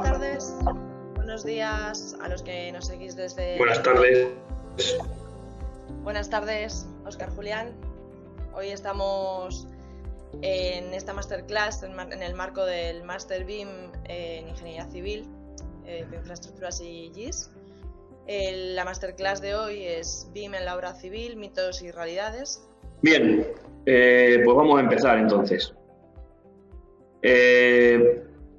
tardes, buenos días a los que nos seguís desde... Buenas tardes. Buenas tardes, Óscar Julián. Hoy estamos en esta masterclass en el marco del Master BIM en Ingeniería Civil, Infraestructuras y GIS. La masterclass de hoy es BIM en la obra civil, mitos y realidades. Bien, pues vamos a empezar entonces.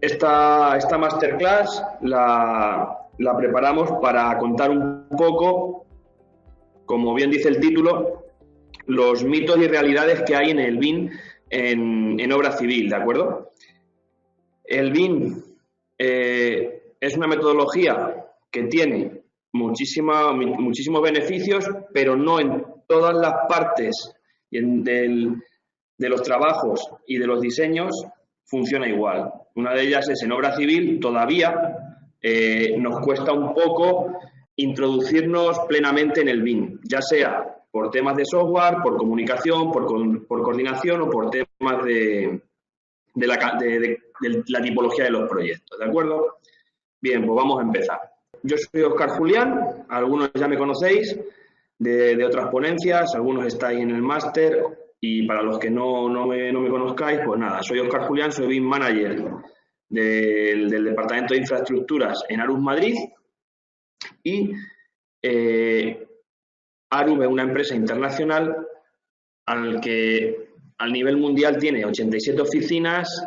Esta masterclass la preparamos para contar un poco, como bien dice el título, los mitos y realidades que hay en el BIM en obra civil, ¿de acuerdo? El BIM es una metodología que tiene muchísimos beneficios, pero no en todas las partes de los trabajos y de los diseños funciona igual. Una de ellas es en obra civil, todavía nos cuesta un poco introducirnos plenamente en el BIM, ya sea por temas de software, por comunicación, por coordinación o por temas de la tipología de los proyectos, ¿de acuerdo? Bien, pues vamos a empezar. Yo soy Óscar Julián, algunos ya me conocéis de otras ponencias, algunos estáis en el máster y para los que no me conozcáis, pues nada, soy Óscar Julián, soy BIM Manager del Departamento de Infraestructuras en Arús Madrid y Arús es una empresa internacional al nivel mundial tiene 87 oficinas,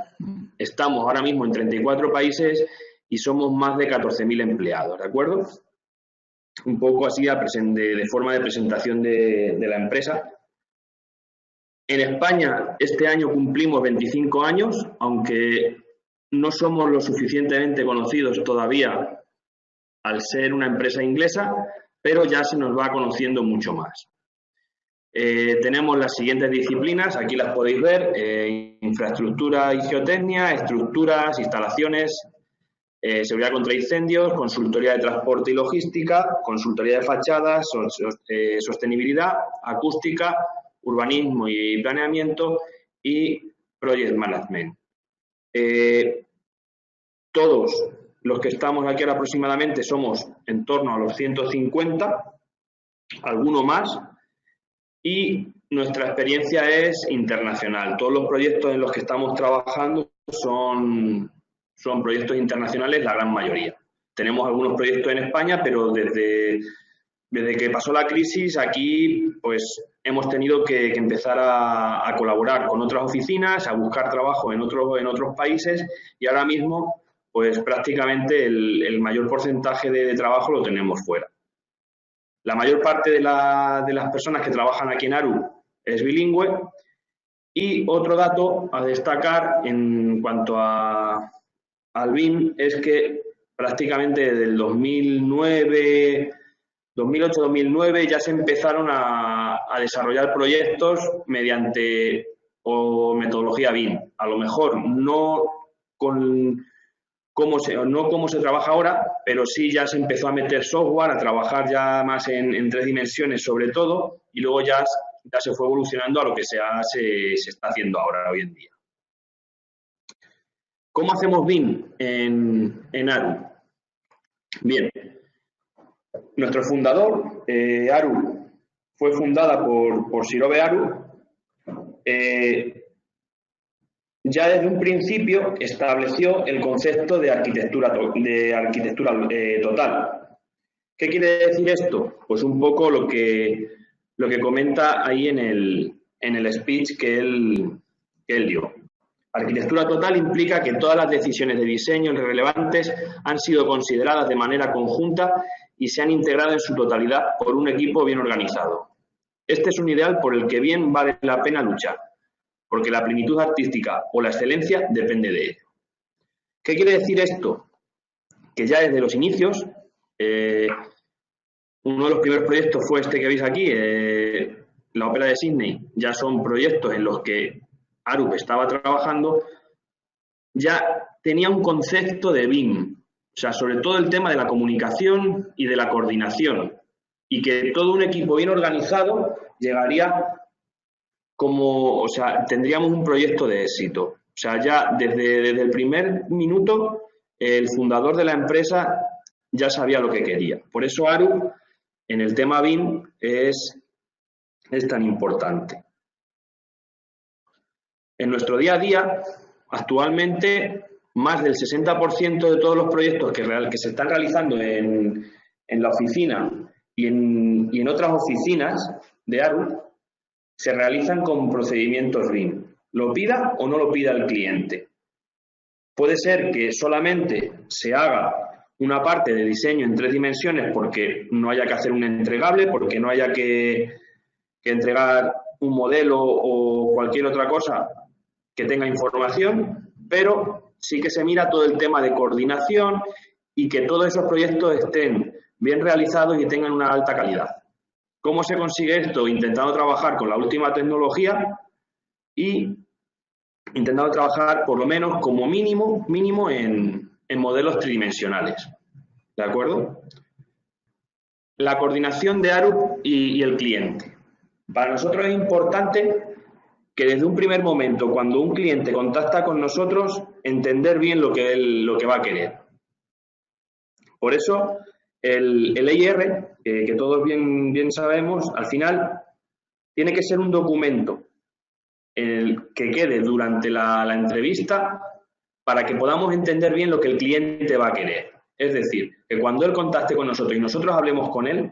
estamos ahora mismo en 34 países y somos más de 14.000 empleados, ¿de acuerdo? Un poco así de forma de presentación de la empresa. En España este año cumplimos 25 años, aunque no somos lo suficientemente conocidos todavía al ser una empresa inglesa, pero ya se nos va conociendo mucho más. Tenemos las siguientes disciplinas, aquí las podéis ver, infraestructura y geotecnia, estructuras, instalaciones, seguridad contra incendios, consultoría de transporte y logística, consultoría de fachadas, sostenibilidad, acústica, urbanismo y planeamiento y project management. Todos los que estamos aquí ahora aproximadamente somos en torno a los 150, alguno más, y nuestra experiencia es internacional. Todos los proyectos en los que estamos trabajando son proyectos internacionales, la gran mayoría. Tenemos algunos proyectos en España, pero desde que pasó la crisis aquí pues hemos tenido que empezar a colaborar con otras oficinas, a buscar trabajo en otros países y ahora mismo pues prácticamente el mayor porcentaje de trabajo lo tenemos fuera. La mayor parte de las personas que trabajan aquí en ARU es bilingüe y otro dato a destacar en cuanto al BIM es que prácticamente desde el 2008-2009 ya se empezaron a desarrollar proyectos mediante metodología BIM. A lo mejor no cómo se trabaja ahora, pero sí ya se empezó a meter software, a trabajar ya más en 3 dimensiones sobre todo, y luego ya se fue evolucionando a lo que se está haciendo ahora, hoy en día. ¿Cómo hacemos BIM en ARU? Bien, nuestro fundador, ARU, fue fundada por Sirobe Aru. Ya desde un principio estableció el concepto de arquitectura total. ¿Qué quiere decir esto? Pues un poco lo que comenta ahí en el speech que él dio. Arquitectura total implica que todas las decisiones de diseño relevantes han sido consideradas de manera conjunta y se han integrado en su totalidad por un equipo bien organizado. Este es un ideal por el que bien vale la pena luchar, porque la plenitud artística o la excelencia depende de ello. ¿Qué quiere decir esto? Que ya desde los inicios, uno de los primeros proyectos fue este que veis aquí, la Ópera de Sydney, ya son proyectos en los que ARU estaba trabajando, ya tenía un concepto de BIM, o sea, sobre todo el tema de la comunicación y de la coordinación, y que todo un equipo bien organizado llegaría tendríamos un proyecto de éxito. O sea, ya desde el primer minuto el fundador de la empresa ya sabía lo que quería. Por eso Arup, en el tema BIM, es tan importante. En nuestro día a día, actualmente, más del 60% de todos los proyectos que se están realizando en la oficina y en otras oficinas de Arup se realizan con procedimientos BIM. Lo pida o no lo pida el cliente. Puede ser que solamente se haga una parte de diseño en 3 dimensiones porque no haya que hacer un entregable, porque no haya que entregar un modelo o cualquier otra cosa que tenga información, pero sí que se mira todo el tema de coordinación y que todos esos proyectos estén bien realizados y tengan una alta calidad. ¿Cómo se consigue esto? Intentando trabajar con la última tecnología y intentando trabajar por lo menos como mínimo en modelos tridimensionales. ¿De acuerdo? La coordinación de Arup y el cliente. Para nosotros es importante que desde un primer momento, cuando un cliente contacta con nosotros, entender bien lo que va a querer. Por eso, el EIR, que todos bien sabemos, al final tiene que ser un documento que quede durante la entrevista para que podamos entender bien lo que el cliente va a querer. Es decir, que cuando él contacte con nosotros y nosotros hablemos con él,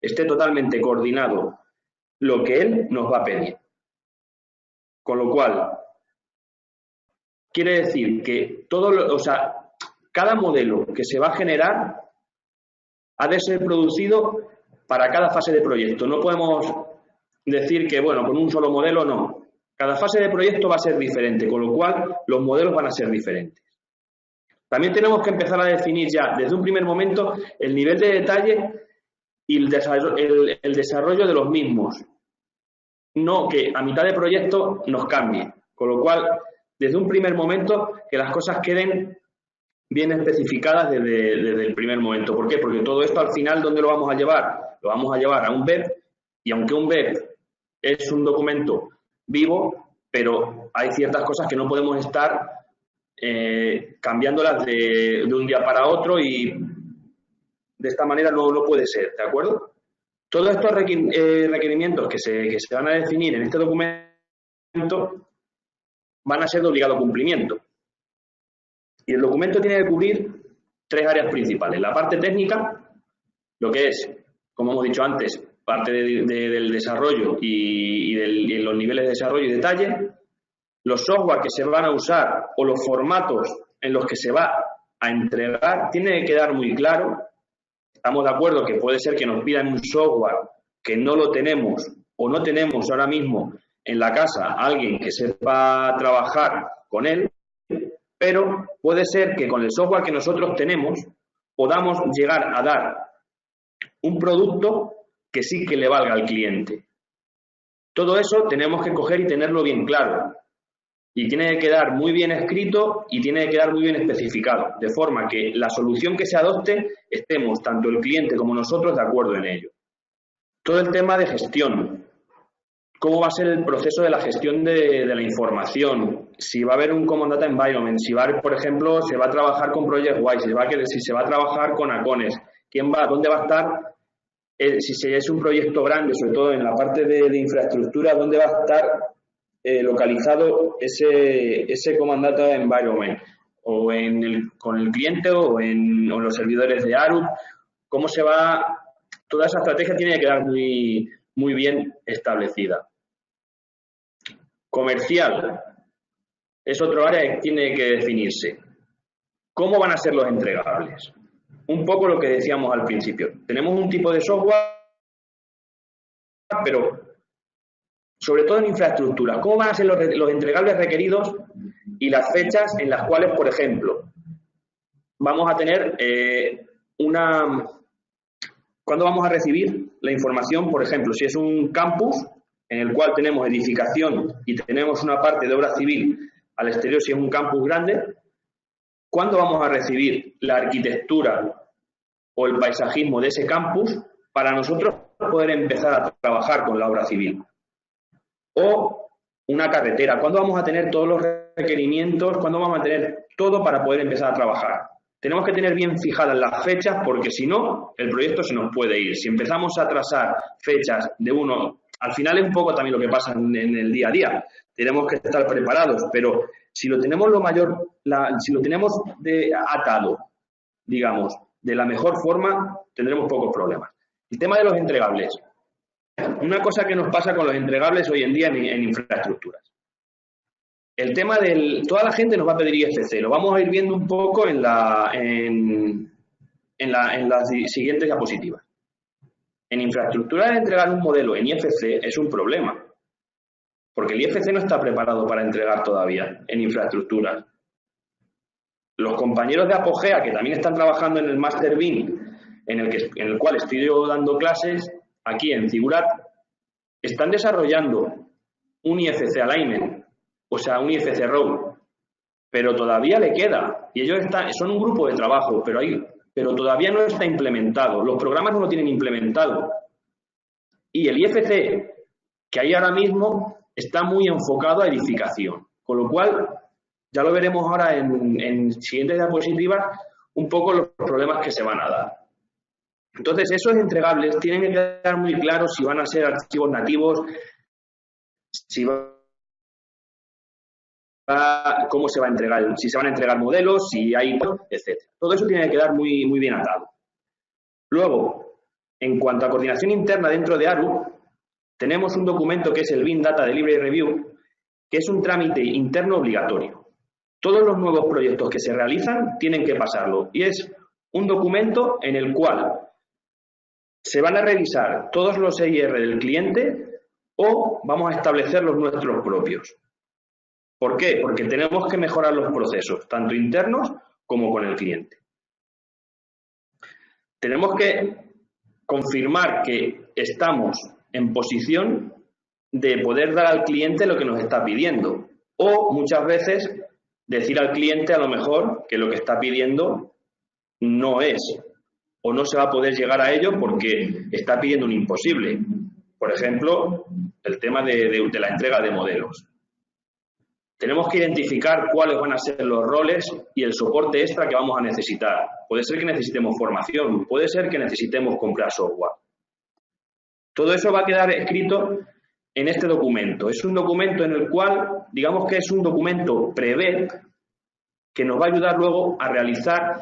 esté totalmente coordinado lo que él nos va a pedir. Con lo cual, quiere decir que cada modelo que se va a generar ha de ser producido para cada fase de proyecto. No podemos decir que, bueno, con un solo modelo no. Cada fase de proyecto va a ser diferente, con lo cual los modelos van a ser diferentes. También tenemos que empezar a definir ya desde un primer momento el nivel de detalle y el desarrollo de los mismos. No que a mitad de proyecto nos cambie. Con lo cual, desde un primer momento, que las cosas queden bien especificadas desde el primer momento. ¿Por qué? Porque todo esto al final, ¿dónde lo vamos a llevar? Lo vamos a llevar a un BEP, y aunque un BEP es un documento vivo, pero hay ciertas cosas que no podemos estar cambiándolas de un día para otro y de esta manera no puede ser, ¿de acuerdo? Todos estos requerimientos que se van a definir en este documento van a ser de obligado cumplimiento. Y el documento tiene que cubrir 3 áreas principales. La parte técnica, lo que es, como hemos dicho antes, parte del desarrollo y los niveles de desarrollo y detalle, los software que se van a usar o los formatos en los que se va a entregar, tiene que quedar muy claro. Estamos de acuerdo que puede ser que nos pidan un software que no lo tenemos o no tenemos ahora mismo en la casa alguien que sepa trabajar con él, pero puede ser que con el software que nosotros tenemos podamos llegar a dar un producto que sí que le valga al cliente. Todo eso tenemos que coger y tenerlo bien claro. Y tiene que quedar muy bien escrito y tiene que quedar muy bien especificado, de forma que la solución que se adopte estemos tanto el cliente como nosotros de acuerdo en ello. Todo el tema de gestión. ¿Cómo va a ser el proceso de la gestión de la información? Si va a haber un Common Data Environment, si va a haber, por ejemplo, se va a trabajar con ProjectWise, si se va a trabajar con Acones, dónde va a estar, si es un proyecto grande, sobre todo en la parte de infraestructura, dónde va a estar localizado ese Common Data Environment, o con el cliente o en los servidores de Arup. ¿Cómo se va? Toda esa estrategia tiene que quedar muy bien establecida. Comercial es otro área que tiene que definirse. ¿Cómo van a ser los entregables? Un poco lo que decíamos al principio. Tenemos un tipo de software, pero sobre todo en infraestructura. ¿Cómo van a ser los entregables requeridos y las fechas en las cuales, por ejemplo, vamos a tener ¿cuándo vamos a recibir la información? Por ejemplo, si es un campus en el cual tenemos edificación y tenemos una parte de obra civil al exterior, si es un campus grande, ¿cuándo vamos a recibir la arquitectura o el paisajismo de ese campus para nosotros poder empezar a trabajar con la obra civil? O una carretera, ¿cuándo vamos a tener todos los requerimientos? ¿Cuándo vamos a tener todo para poder empezar a trabajar? tenemos que tener bien fijadas las fechas porque si no, el proyecto se nos puede ir. Si empezamos a trazar fechas de uno, al final es un poco también lo que pasa en el día a día. Tenemos que estar preparados, pero si lo tenemos si lo tenemos atado, digamos, de la mejor forma, tendremos pocos problemas. El tema de los entregables. Una cosa que nos pasa con los entregables hoy en día en infraestructuras. El tema toda la gente nos va a pedir IFC, lo vamos a ir viendo un poco en las siguientes diapositivas. En infraestructura, entregar un modelo en IFC es un problema, porque el IFC no está preparado para entregar todavía en infraestructuras. Los compañeros de Apogea, que también están trabajando en el Master BIM, en el cual estoy yo dando clases, aquí en Figurat, están desarrollando un IFC Alignment, o sea, un IFC Row, pero todavía le queda. Y ellos son un grupo de trabajo, pero todavía no está implementado. Los programas no lo tienen implementado. Y el IFC que hay ahora mismo está muy enfocado a edificación. Con lo cual, ya lo veremos ahora en siguientes diapositivas, un poco los problemas que se van a dar. Entonces, esos entregables tienen que quedar muy claros si van a ser archivos nativos, cómo se va a entregar, si se van a entregar modelos, si hay, etc. Todo eso tiene que quedar muy, muy bien atado. Luego, en cuanto a coordinación interna dentro de ARU, tenemos un documento que es el BIM Data Delivery Review, que es un trámite interno obligatorio. Todos los nuevos proyectos que se realizan tienen que pasarlo y es un documento en el cual se van a revisar todos los EIR del cliente o vamos a establecer los nuestros propios. ¿Por qué? Porque tenemos que mejorar los procesos, tanto internos como con el cliente. Tenemos que confirmar que estamos en posición de poder dar al cliente lo que nos está pidiendo. O muchas veces decir al cliente a lo mejor que lo que está pidiendo no es o no se va a poder llegar a ello porque está pidiendo un imposible. Por ejemplo, el tema de la entrega de modelos. Tenemos que identificar cuáles van a ser los roles y el soporte extra que vamos a necesitar. Puede ser que necesitemos formación, puede ser que necesitemos comprar software. Todo eso va a quedar escrito en este documento. Es un documento en el cual, digamos que es un documento pre-BEP que nos va a ayudar luego a realizar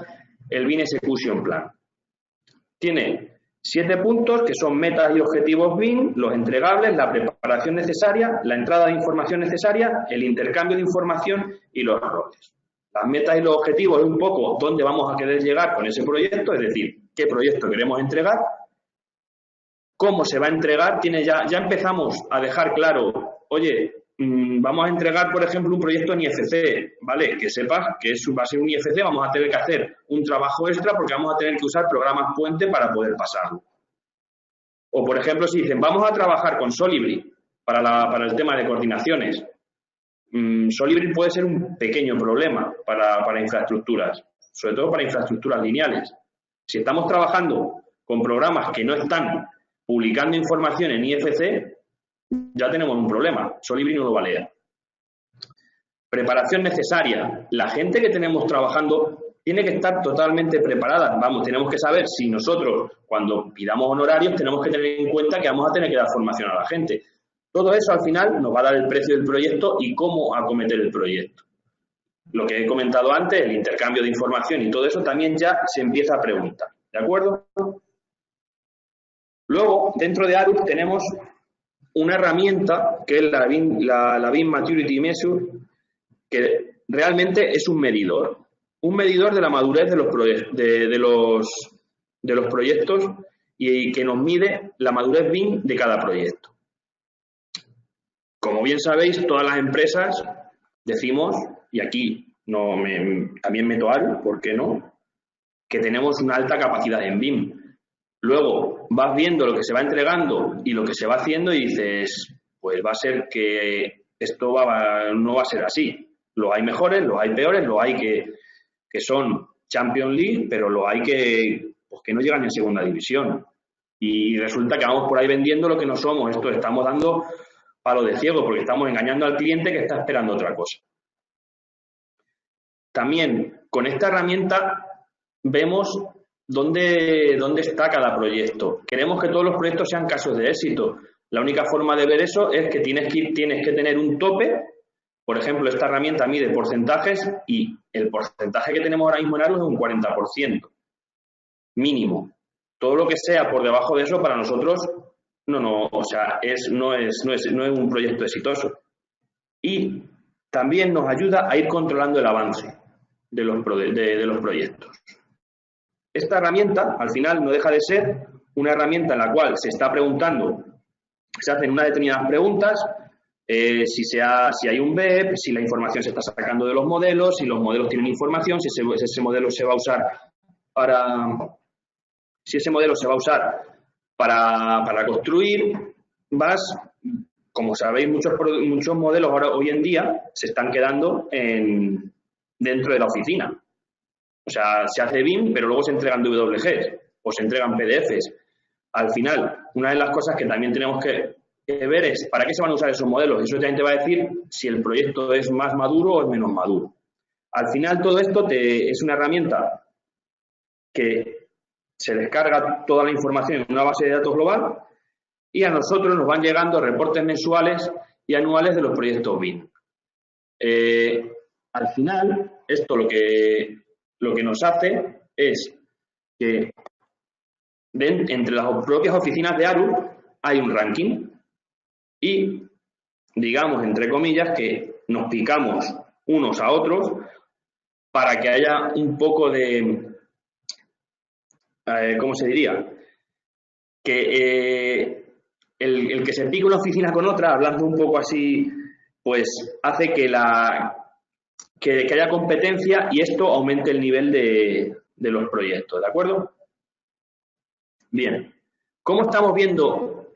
el BIM Execution Plan. Tiene 7 puntos que son metas y objetivos BIM, los entregables, la preparación necesaria, la entrada de información necesaria, el intercambio de información y los roles. Las metas y los objetivos es un poco dónde vamos a querer llegar con ese proyecto, es decir, qué proyecto queremos entregar, cómo se va a entregar, ya empezamos a dejar claro, oye, vamos a entregar, por ejemplo, un proyecto en IFC, ¿vale? Que sepas que eso va a ser un IFC, vamos a tener que hacer un trabajo extra porque vamos a tener que usar programas puente para poder pasarlo. O, por ejemplo, si dicen, vamos a trabajar con Solibri para el tema de coordinaciones. Solibri puede ser un pequeño problema para infraestructuras, sobre todo para infraestructuras lineales. Si estamos trabajando con programas que no están publicando información en IFC, ya tenemos un problema. Solibri no lo va a leer. Preparación necesaria. La gente que tenemos trabajando tiene que estar totalmente preparada. Tenemos que saber si nosotros, cuando pidamos honorarios, tenemos que tener en cuenta que vamos a tener que dar formación a la gente. Todo eso al final nos va a dar el precio del proyecto y cómo acometer el proyecto. Lo que he comentado antes, el intercambio de información y todo eso también ya se empieza a preguntar. ¿De acuerdo? Luego, dentro de ARUP tenemos una herramienta que es la BIM Maturity Measure, que realmente es un medidor de la madurez de los proyectos y que nos mide la madurez BIM de cada proyecto. Como bien sabéis, todas las empresas decimos, y aquí también meto ARUP, ¿por qué no?, que tenemos una alta capacidad en BIM. Luego vas viendo lo que se va entregando y lo que se va haciendo y dices, pues va a ser que esto no va a ser así. Los hay mejores, los hay peores, los hay que son Champions League, pero los hay que no llegan en segunda división. Y resulta que vamos por ahí vendiendo lo que no somos. Esto estamos dando palo de ciego porque estamos engañando al cliente que está esperando otra cosa. También con esta herramienta vemos dónde está cada proyecto. Queremos que todos los proyectos sean casos de éxito. La única forma de ver eso es que tienes que tener un tope. Por ejemplo, esta herramienta mide porcentajes y el porcentaje que tenemos ahora mismo en ARUS es un 40%. Mínimo. Todo lo que sea por debajo de eso para nosotros o sea, no es un proyecto exitoso. Y también nos ayuda a ir controlando el avance de los proyectos. Esta herramienta, al final, no deja de ser una herramienta en la cual se está preguntando, se hacen unas determinadas preguntas, si hay un BEP, si la información se está sacando de los modelos, si los modelos tienen información, si ese modelo se va a usar para construir. Como sabéis, muchos modelos hoy en día se están quedando dentro de la oficina. O sea, se hace BIM, pero luego se entregan DWGs o se entregan PDFs. Al final, una de las cosas que también tenemos que ver es para qué se van a usar esos modelos. Eso también te va a decir si el proyecto es más maduro o es menos maduro. Al final, todo esto es una herramienta que se descarga toda la información en una base de datos global y a nosotros nos van llegando reportes mensuales y anuales de los proyectos BIM. Al final, esto lo que nos hace es que entre las propias oficinas de ARUS hay un ranking y, digamos, entre comillas, que nos picamos unos a otros para que haya un poco de, ¿cómo se diría? Que el que se pique una oficina con otra, hablando un poco así, pues hace que haya competencia y esto aumente el nivel de los proyectos, ¿de acuerdo? Bien, ¿cómo estamos viendo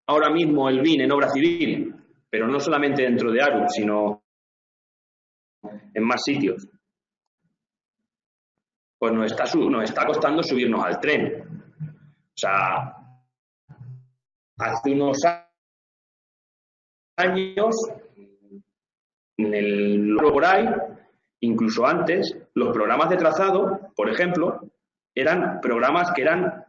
ahora mismo el BIM en obra civil? Pero no solamente dentro de ARUS, sino en más sitios. Pues nos está costando subirnos al tren. O sea, hace unos años, en el por ahí, incluso antes, los programas de trazado, por ejemplo, eran programas que eran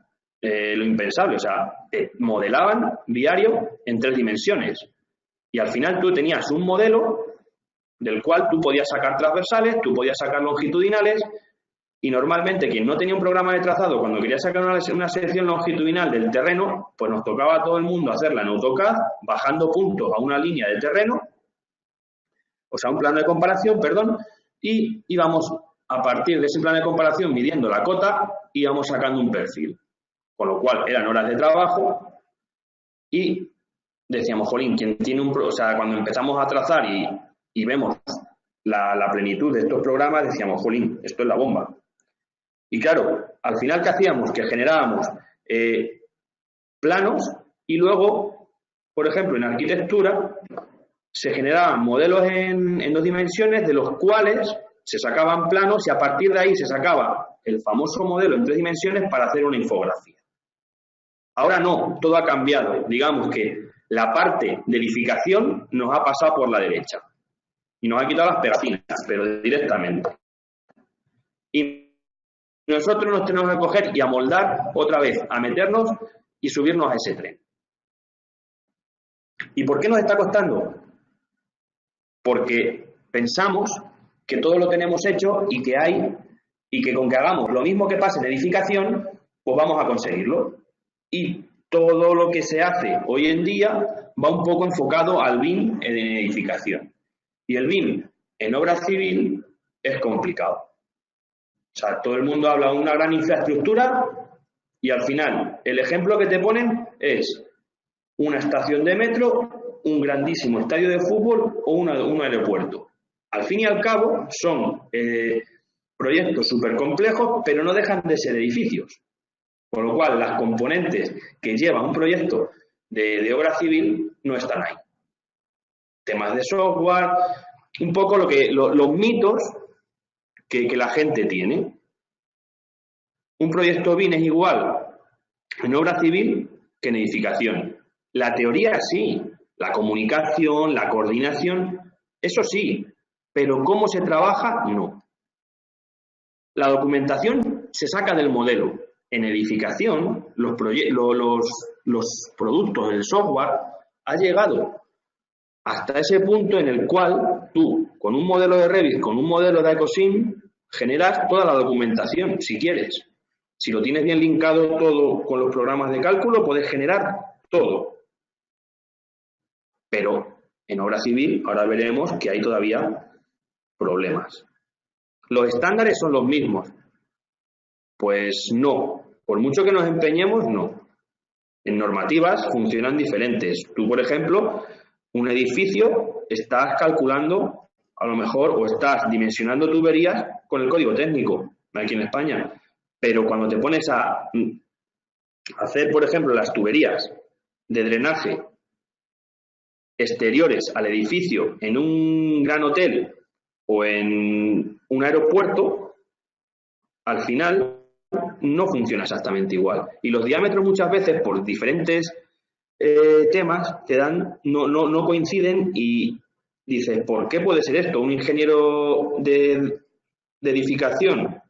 lo impensable, o sea, modelaban viario en 3 dimensiones. Y al final tú tenías un modelo del cual tú podías sacar transversales, tú podías sacar longitudinales, y normalmente quien no tenía un programa de trazado, cuando quería sacar una sección longitudinal del terreno, pues nos tocaba a todo el mundo hacerla en AutoCAD, bajando puntos a una línea de terreno, o sea, un plano de comparación, perdón, y íbamos a partir de ese plano de comparación midiendo la cota, íbamos sacando un perfil. Con lo cual eran horas de trabajo y decíamos, jolín, quien tiene o sea, cuando empezamos a trazar y vemos la plenitud de estos programas, decíamos, jolín, esto es la bomba. Y claro, al final, ¿qué hacíamos? Que generábamos planos y luego, por ejemplo, en arquitectura, se generaban modelos en 2 dimensiones de los cuales se sacaban planos y a partir de ahí se sacaba el famoso modelo en 3 dimensiones para hacer una infografía. Ahora no, todo ha cambiado. Digamos que la parte de edificación nos ha pasado por la derecha y nos ha quitado las pegatinas, pero directamente. Y nosotros nos tenemos que coger y amoldar otra vez, a meternos y subirnos a ese tren. ¿Y por qué nos está costando? Porque pensamos que todo lo tenemos hecho y que con que hagamos lo mismo que pasa en edificación, pues vamos a conseguirlo. Y todo lo que se hace hoy en día va un poco enfocado al BIM en edificación. Y el BIM en obra civil es complicado. O sea, todo el mundo habla de una gran infraestructura y al final el ejemplo que te ponen es una estación de metro, un grandísimo estadio de fútbol o un aeropuerto. Al fin y al cabo son proyectos súper complejos, pero no dejan de ser edificios. Con lo cual, las componentes que lleva un proyecto de obra civil no están ahí. Temas de software, un poco los mitos que la gente tiene. Un proyecto BIM es igual en obra civil que en edificación. La teoría sí, la comunicación, la coordinación, eso sí, pero cómo se trabaja, no. La documentación se saca del modelo. En edificación, los productos, el software, ha llegado hasta ese punto en el cual tú, con un modelo de Revit, con un modelo de Ecosim, generas toda la documentación, si quieres. Si lo tienes bien linkado todo con los programas de cálculo, puedes generar todo. Pero en obra civil, ahora veremos que hay todavía problemas. ¿Los estándares son los mismos? Pues no. Por mucho que nos empeñemos, no. En normativas funcionan diferentes. Tú, por ejemplo, un edificio estás calculando, a lo mejor, o estás dimensionando tuberías con el código técnico, aquí en España. Pero cuando te pones a hacer, por ejemplo, las tuberías de drenaje exteriores al edificio en un gran hotel o en un aeropuerto, al final no funciona exactamente igual. Y los diámetros muchas veces, por diferentes temas, te dan, no coinciden y dices, ¿por qué puede ser esto? Un ingeniero de edificación,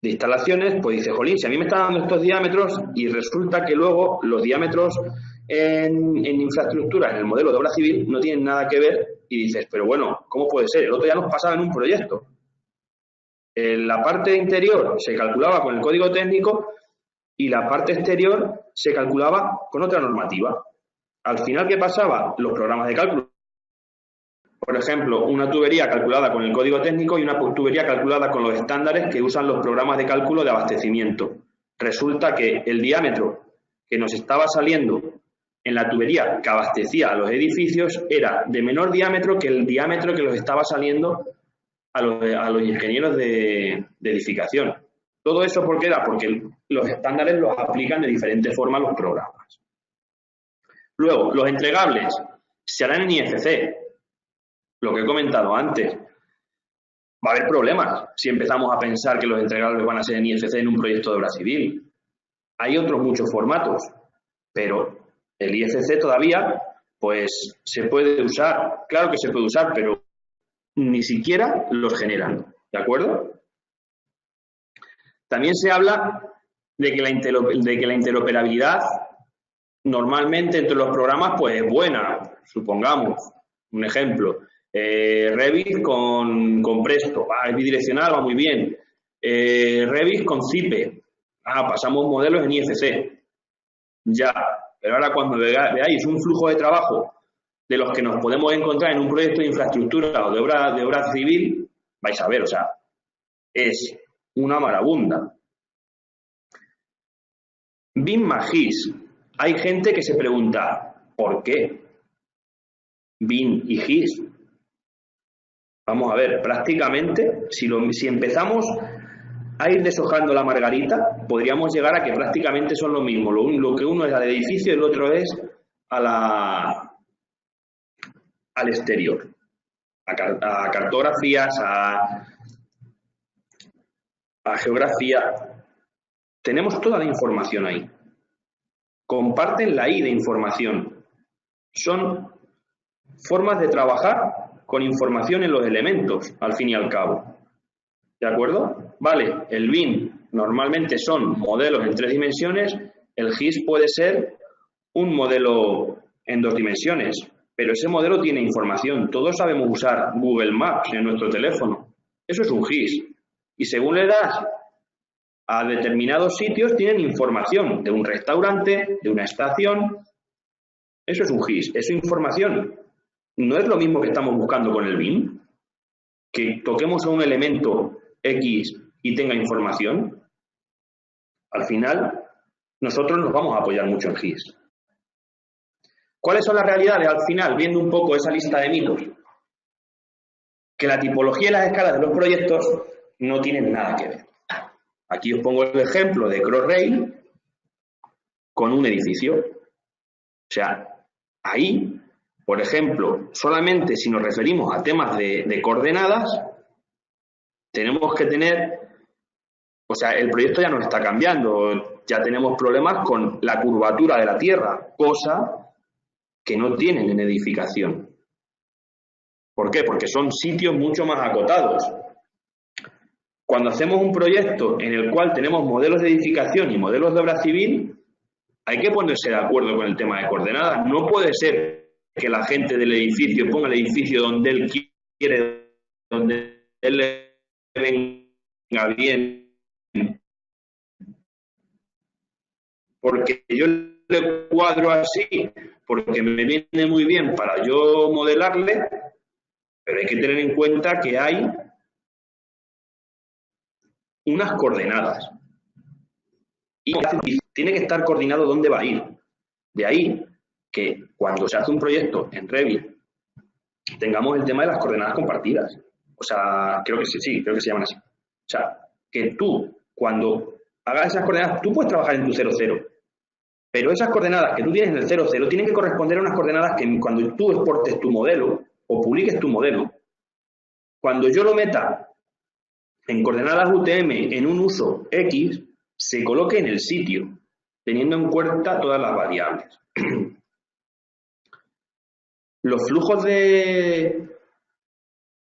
de instalaciones, pues dice, jolín, si a mí me está dando estos diámetros y resulta que luego los diámetros en infraestructura, en el modelo de obra civil, no tienen nada que ver y dices, pero bueno, ¿cómo puede ser? El otro día nos pasaba en un proyecto. En la parte interior se calculaba con el código técnico y la parte exterior se calculaba con otra normativa. Al final, ¿qué pasaba? Los programas de cálculo. Por ejemplo, una tubería calculada con el código técnico y una tubería calculada con los estándares que usan los programas de cálculo de abastecimiento. Resulta que el diámetro que nos estaba saliendo en la tubería que abastecía a los edificios era de menor diámetro que el diámetro que los estaba saliendo a los ingenieros de edificación. Todo eso, ¿por qué era? Porque los estándares los aplican de diferente forma los programas. Luego, los entregables se harán en IFC. Lo que he comentado antes. Va a haber problemas si empezamos a pensar que los entregables van a ser en IFC en un proyecto de obra civil. Hay otros muchos formatos, pero el IFC todavía, pues, se puede usar. Claro que se puede usar, pero ni siquiera los generan, ¿de acuerdo? También se habla de que la interoperabilidad normalmente entre los programas pues es buena, supongamos, un ejemplo, Revit con Presto, es bidireccional, va muy bien, Revit con Cipe, pasamos modelos en IFC, ya, pero ahora cuando veáis un flujo de trabajo de los que nos podemos encontrar en un proyecto de infraestructura o de obra civil, vais a ver, o sea, es una marabunda. BIM más GIS. Hay gente que se pregunta, ¿por qué BIM y GIS? Vamos a ver, prácticamente, si empezamos a ir deshojando la margarita, podríamos llegar a que prácticamente son lo mismo. Lo que uno es al edificio y el otro es al exterior, a cartografías, a geografía. Tenemos toda la información ahí. Comparten la I de información. Son formas de trabajar con información en los elementos, al fin y al cabo. ¿De acuerdo? Vale, el BIM normalmente son modelos en 3 dimensiones, el GIS puede ser un modelo en 2 dimensiones, pero ese modelo tiene información. Todos sabemos usar Google Maps en nuestro teléfono. Eso es un GIS. Y según le das a determinados sitios, tienen información de un restaurante, de una estación. Eso es un GIS, es información. No es lo mismo que estamos buscando con el BIM, que toquemos a un elemento X y tenga información. Al final, nosotros nos vamos a apoyar mucho en GIS. ¿Cuáles son las realidades al final, viendo un poco esa lista de mitos? Que la tipología y las escalas de los proyectos no tienen nada que ver. Aquí os pongo el ejemplo de Crossrail con un edificio. O sea, ahí, por ejemplo, solamente si nos referimos a temas de coordenadas, tenemos que tener, o sea, el proyecto ya nos está cambiando, ya tenemos problemas con la curvatura de la tierra, cosa que no tienen en edificación. ¿Por qué? Porque son sitios mucho más acotados. cuando hacemos un proyecto en el cual tenemos modelos de edificación y modelos de obra civil, hay que ponerse de acuerdo con el tema de coordenadas. No puede ser que la gente del edificio ponga el edificio donde él quiere, donde él le venga bien, porque yo le cuadro así, porque me viene muy bien para yo modelarle, pero hay que tener en cuenta que hay unas coordenadas. Y tiene que estar coordinado dónde va a ir. De ahí que cuando se hace un proyecto en Revit tengamos el tema de las coordenadas compartidas. O sea, creo que sí, creo que se llaman así. O sea, que tú, cuando hagas esas coordenadas, tú puedes trabajar en tu 0,0, pero esas coordenadas que tú tienes en el 0,0 tienen que corresponder a unas coordenadas que cuando tú exportes tu modelo o publiques tu modelo, cuando yo lo meta en coordenadas UTM en un uso X, se coloque en el sitio, teniendo en cuenta todas las variables. Los flujos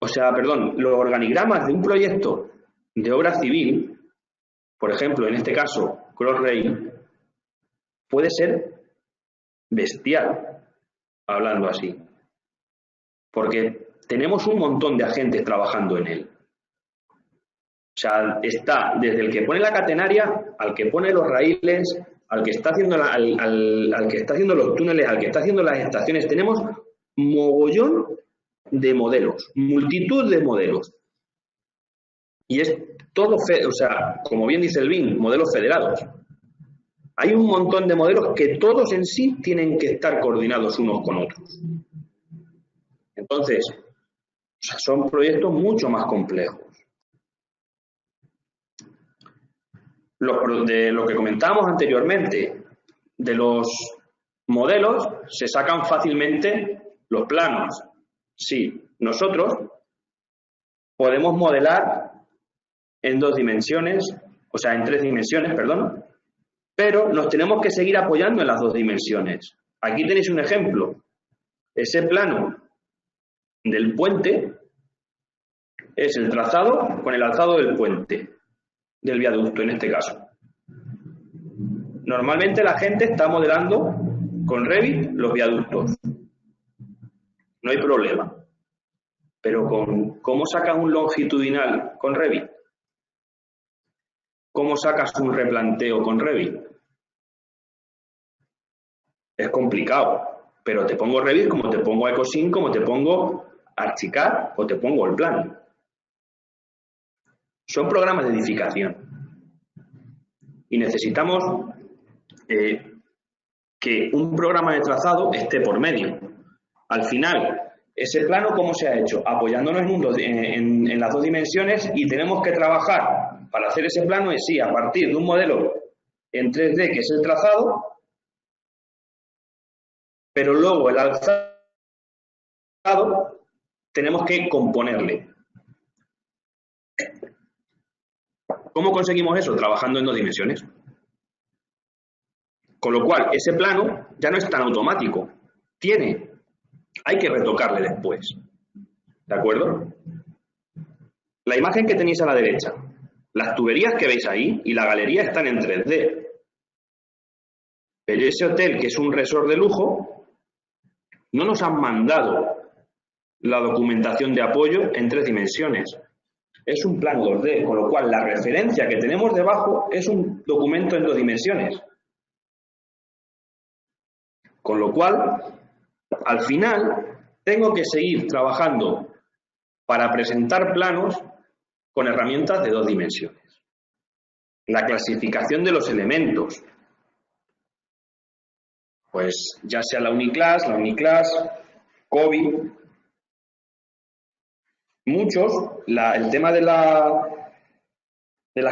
los organigramas de un proyecto de obra civil, por ejemplo, en este caso, Crossrail, puede ser bestial, hablando así, porque tenemos un montón de agentes trabajando en él. O sea, está desde el que pone la catenaria, al que pone los raíles, al que está haciendo al que está haciendo los túneles, al que está haciendo las estaciones. Tenemos mogollón de modelos, multitud de modelos. Y es todo, o sea, como bien dice el BIM, modelos federados. Hay un montón de modelos que todos en sí tienen que estar coordinados unos con otros. Entonces, son proyectos mucho más complejos. De lo que comentábamos anteriormente, de los modelos se sacan fácilmente los planos. Sí, nosotros podemos modelar en 2 dimensiones, o sea, en 3 dimensiones, perdón, pero nos tenemos que seguir apoyando en las 2 dimensiones. Aquí tenéis un ejemplo. Ese plano del puente es el trazado con el alzado del puente, del viaducto en este caso. Normalmente la gente está modelando con Revit los viaductos. No hay problema. Pero ¿cómo sacas un longitudinal con Revit? ¿Cómo sacas un replanteo con Revit? Es complicado, pero te pongo Revit como te pongo Ecosync, como te pongo Archicad o te pongo el plan. Son programas de edificación y necesitamos que un programa de trazado esté por medio. Al final, ese plano, ¿cómo se ha hecho? Apoyándonos en las 2 dimensiones, y tenemos que trabajar para hacer ese plano, sí, a partir de un modelo en 3D, que es el trazado, pero luego el alzado tenemos que componerle. ¿Cómo conseguimos eso? Trabajando en 2 dimensiones. Con lo cual, ese plano ya no es tan automático. Hay que retocarle después. ¿De acuerdo? La imagen que tenéis a la derecha, las tuberías que veis ahí y la galería están en 3D. Pero ese hotel, que es un resort de lujo, no nos han mandado la documentación de apoyo en 3 dimensiones. Es un plano 2D, con lo cual la referencia que tenemos debajo es un documento en 2 dimensiones. Con lo cual, al final, tengo que seguir trabajando para presentar planos con herramientas de 2 dimensiones. La clasificación de los elementos. Pues ya sea la Uniclass, COVID. Muchos, el tema de las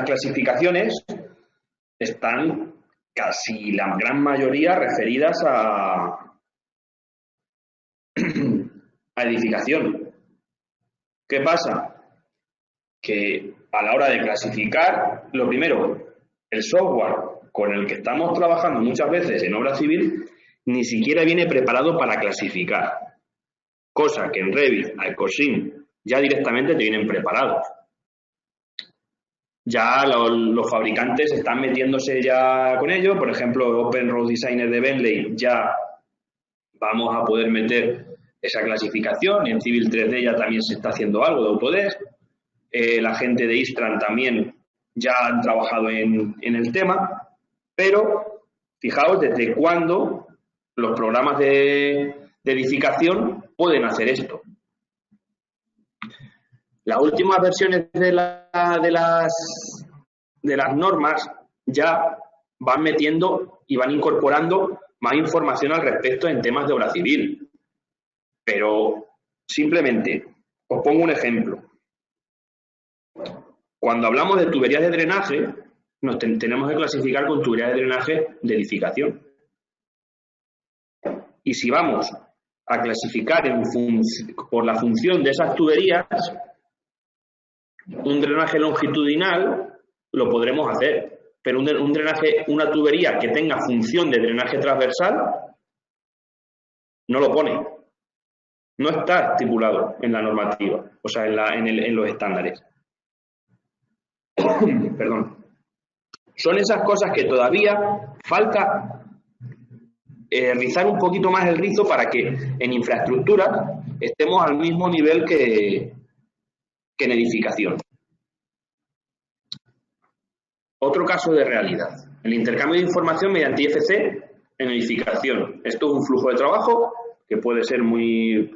clasificaciones están casi la gran mayoría referidas a edificación. ¿Qué pasa? Que a la hora de clasificar, lo primero, el software con el que estamos trabajando muchas veces en obra civil ni siquiera viene preparado para clasificar, cosa que en Revit, Ecosync, ya directamente te vienen preparados. ya los fabricantes están metiéndose ya con ello. Por ejemplo, Open Road Designer de Bentley ya vamos a poder meter esa clasificación. En Civil 3D ya también se está haciendo algo de Autodesk. La gente de Istran también ya han trabajado en el tema, pero fijaos desde cuándo los programas de edificación pueden hacer esto. Las últimas versiones de las normas ya van metiendo y van incorporando más información al respecto en temas de obra civil. Pero simplemente os pongo un ejemplo. Cuando hablamos de tuberías de drenaje, nos tenemos que clasificar con tuberías de drenaje de edificación. Y si vamos a clasificar por la función de esas tuberías, un drenaje longitudinal lo podremos hacer, pero una tubería que tenga función de drenaje transversal no lo pone. No está estipulado en la normativa, o sea, en los estándares. Perdón. Son esas cosas que todavía falta rizar un poquito más el rizo para que en infraestructuras estemos al mismo nivel que en edificación. Otro caso de realidad. El intercambio de información mediante IFC en edificación. Esto es un flujo de trabajo que puede ser muy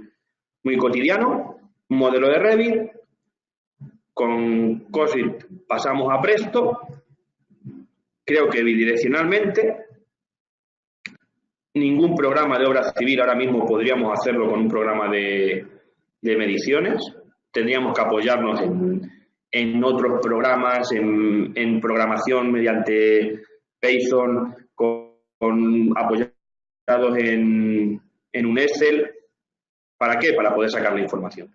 cotidiano. Un modelo de Revit. Con COSIT pasamos a Presto. Creo que bidireccionalmente. Ningún programa de obra civil ahora mismo podríamos hacerlo con un programa de mediciones. Tendríamos que apoyarnos en otros programas, en programación mediante Python, apoyados en un Excel. ¿Para qué? Para poder sacar la información.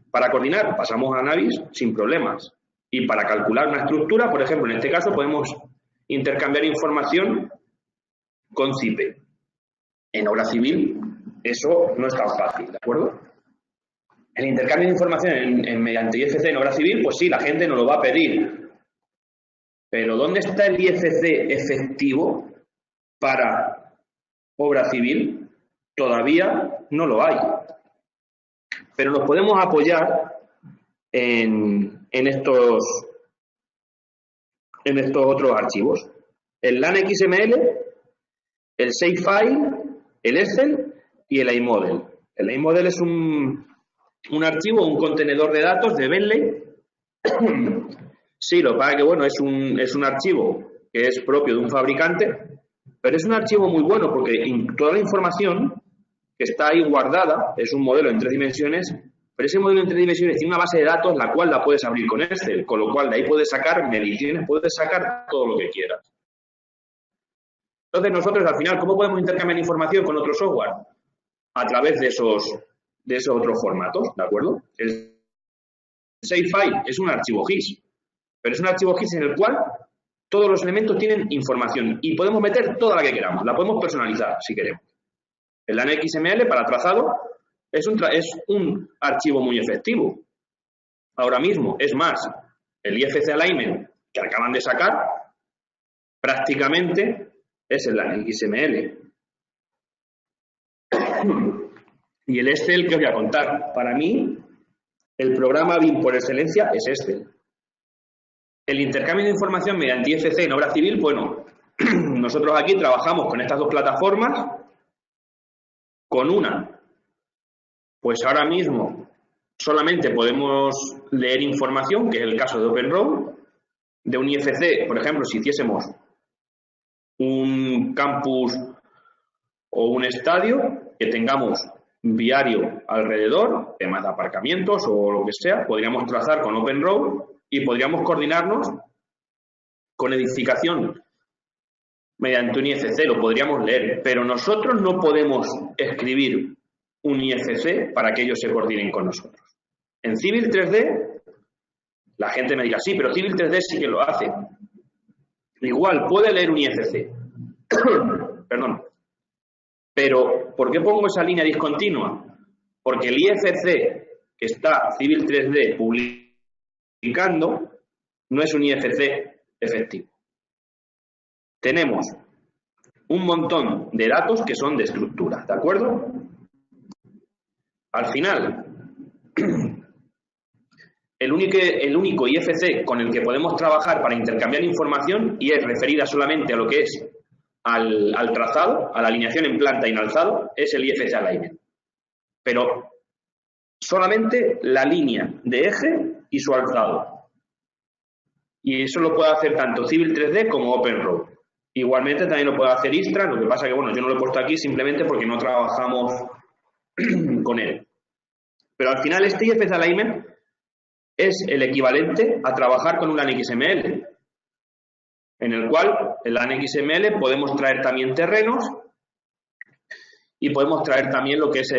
Para coordinar, pasamos a Navis sin problemas. Y para calcular una estructura, por ejemplo, en este caso podemos intercambiar información con CIPE. En obra civil eso no es tan fácil, ¿de acuerdo? El intercambio de información mediante IFC en obra civil, pues sí, la gente nos lo va a pedir. Pero ¿dónde está el IFC efectivo para obra civil? Todavía no lo hay. Pero nos podemos apoyar en estos otros archivos. El LAN XML, el Shapefile, el Excel y el iModel. El iModel es un archivo, un contenedor de datos de Bentley. Sí, lo que pasa es que bueno, es un archivo que es propio de un fabricante, pero es un archivo muy bueno porque toda la información que está ahí guardada es un modelo en 3 dimensiones, pero ese modelo en 3 dimensiones tiene una base de datos la cual la puedes abrir con Excel, con lo cual de ahí puedes sacar mediciones, puedes sacar todo lo que quieras. Entonces nosotros al final, ¿cómo podemos intercambiar información con otro software? A través de esos otros formatos, ¿de acuerdo? El Shapefile es un archivo GIS, pero es un archivo GIS en el cual todos los elementos tienen información y podemos meter toda la que queramos, la podemos personalizar si queremos. El LAN XML para trazado es un archivo muy efectivo. Ahora mismo, es más, el IFC Alignment que acaban de sacar prácticamente es el LAN XML. Y el Excel que os voy a contar. Para mí, el programa BIM por excelencia es Excel. El intercambio de información mediante IFC en obra civil, bueno, nosotros aquí trabajamos con estas dos plataformas. Con una, pues ahora mismo solamente podemos leer información, que es el caso de Open Road, de un IFC, por ejemplo, si hiciésemos un campus o un estadio, que tengamos viario alrededor, temas de aparcamientos o lo que sea, podríamos trazar con Open Road y podríamos coordinarnos con edificación mediante un IFC, lo podríamos leer, pero nosotros no podemos escribir un IFC para que ellos se coordinen con nosotros. En Civil 3D, la gente me diga, sí, pero Civil 3D sí que lo hace. Igual, puede leer un IFC. Perdón. Pero, ¿por qué pongo esa línea discontinua? Porque el IFC que está Civil 3D publicando no es un IFC efectivo. Tenemos un montón de datos que son de estructura, ¿de acuerdo? Al final, el único IFC con el que podemos trabajar para intercambiar información, y es referida solamente a lo que es al trazado, a la alineación en planta y en alzado, es el IFC Alignment. Pero solamente la línea de eje y su alzado. Y eso lo puede hacer tanto Civil 3D como OpenRoad. Igualmente también lo puede hacer Istra, lo que pasa que, bueno, yo no lo he puesto aquí simplemente porque no trabajamos con él. Pero al final este IFC Alignment es el equivalente a trabajar con un LAN XML, en el cual el LAN XML podemos traer también terrenos y podemos traer también lo que es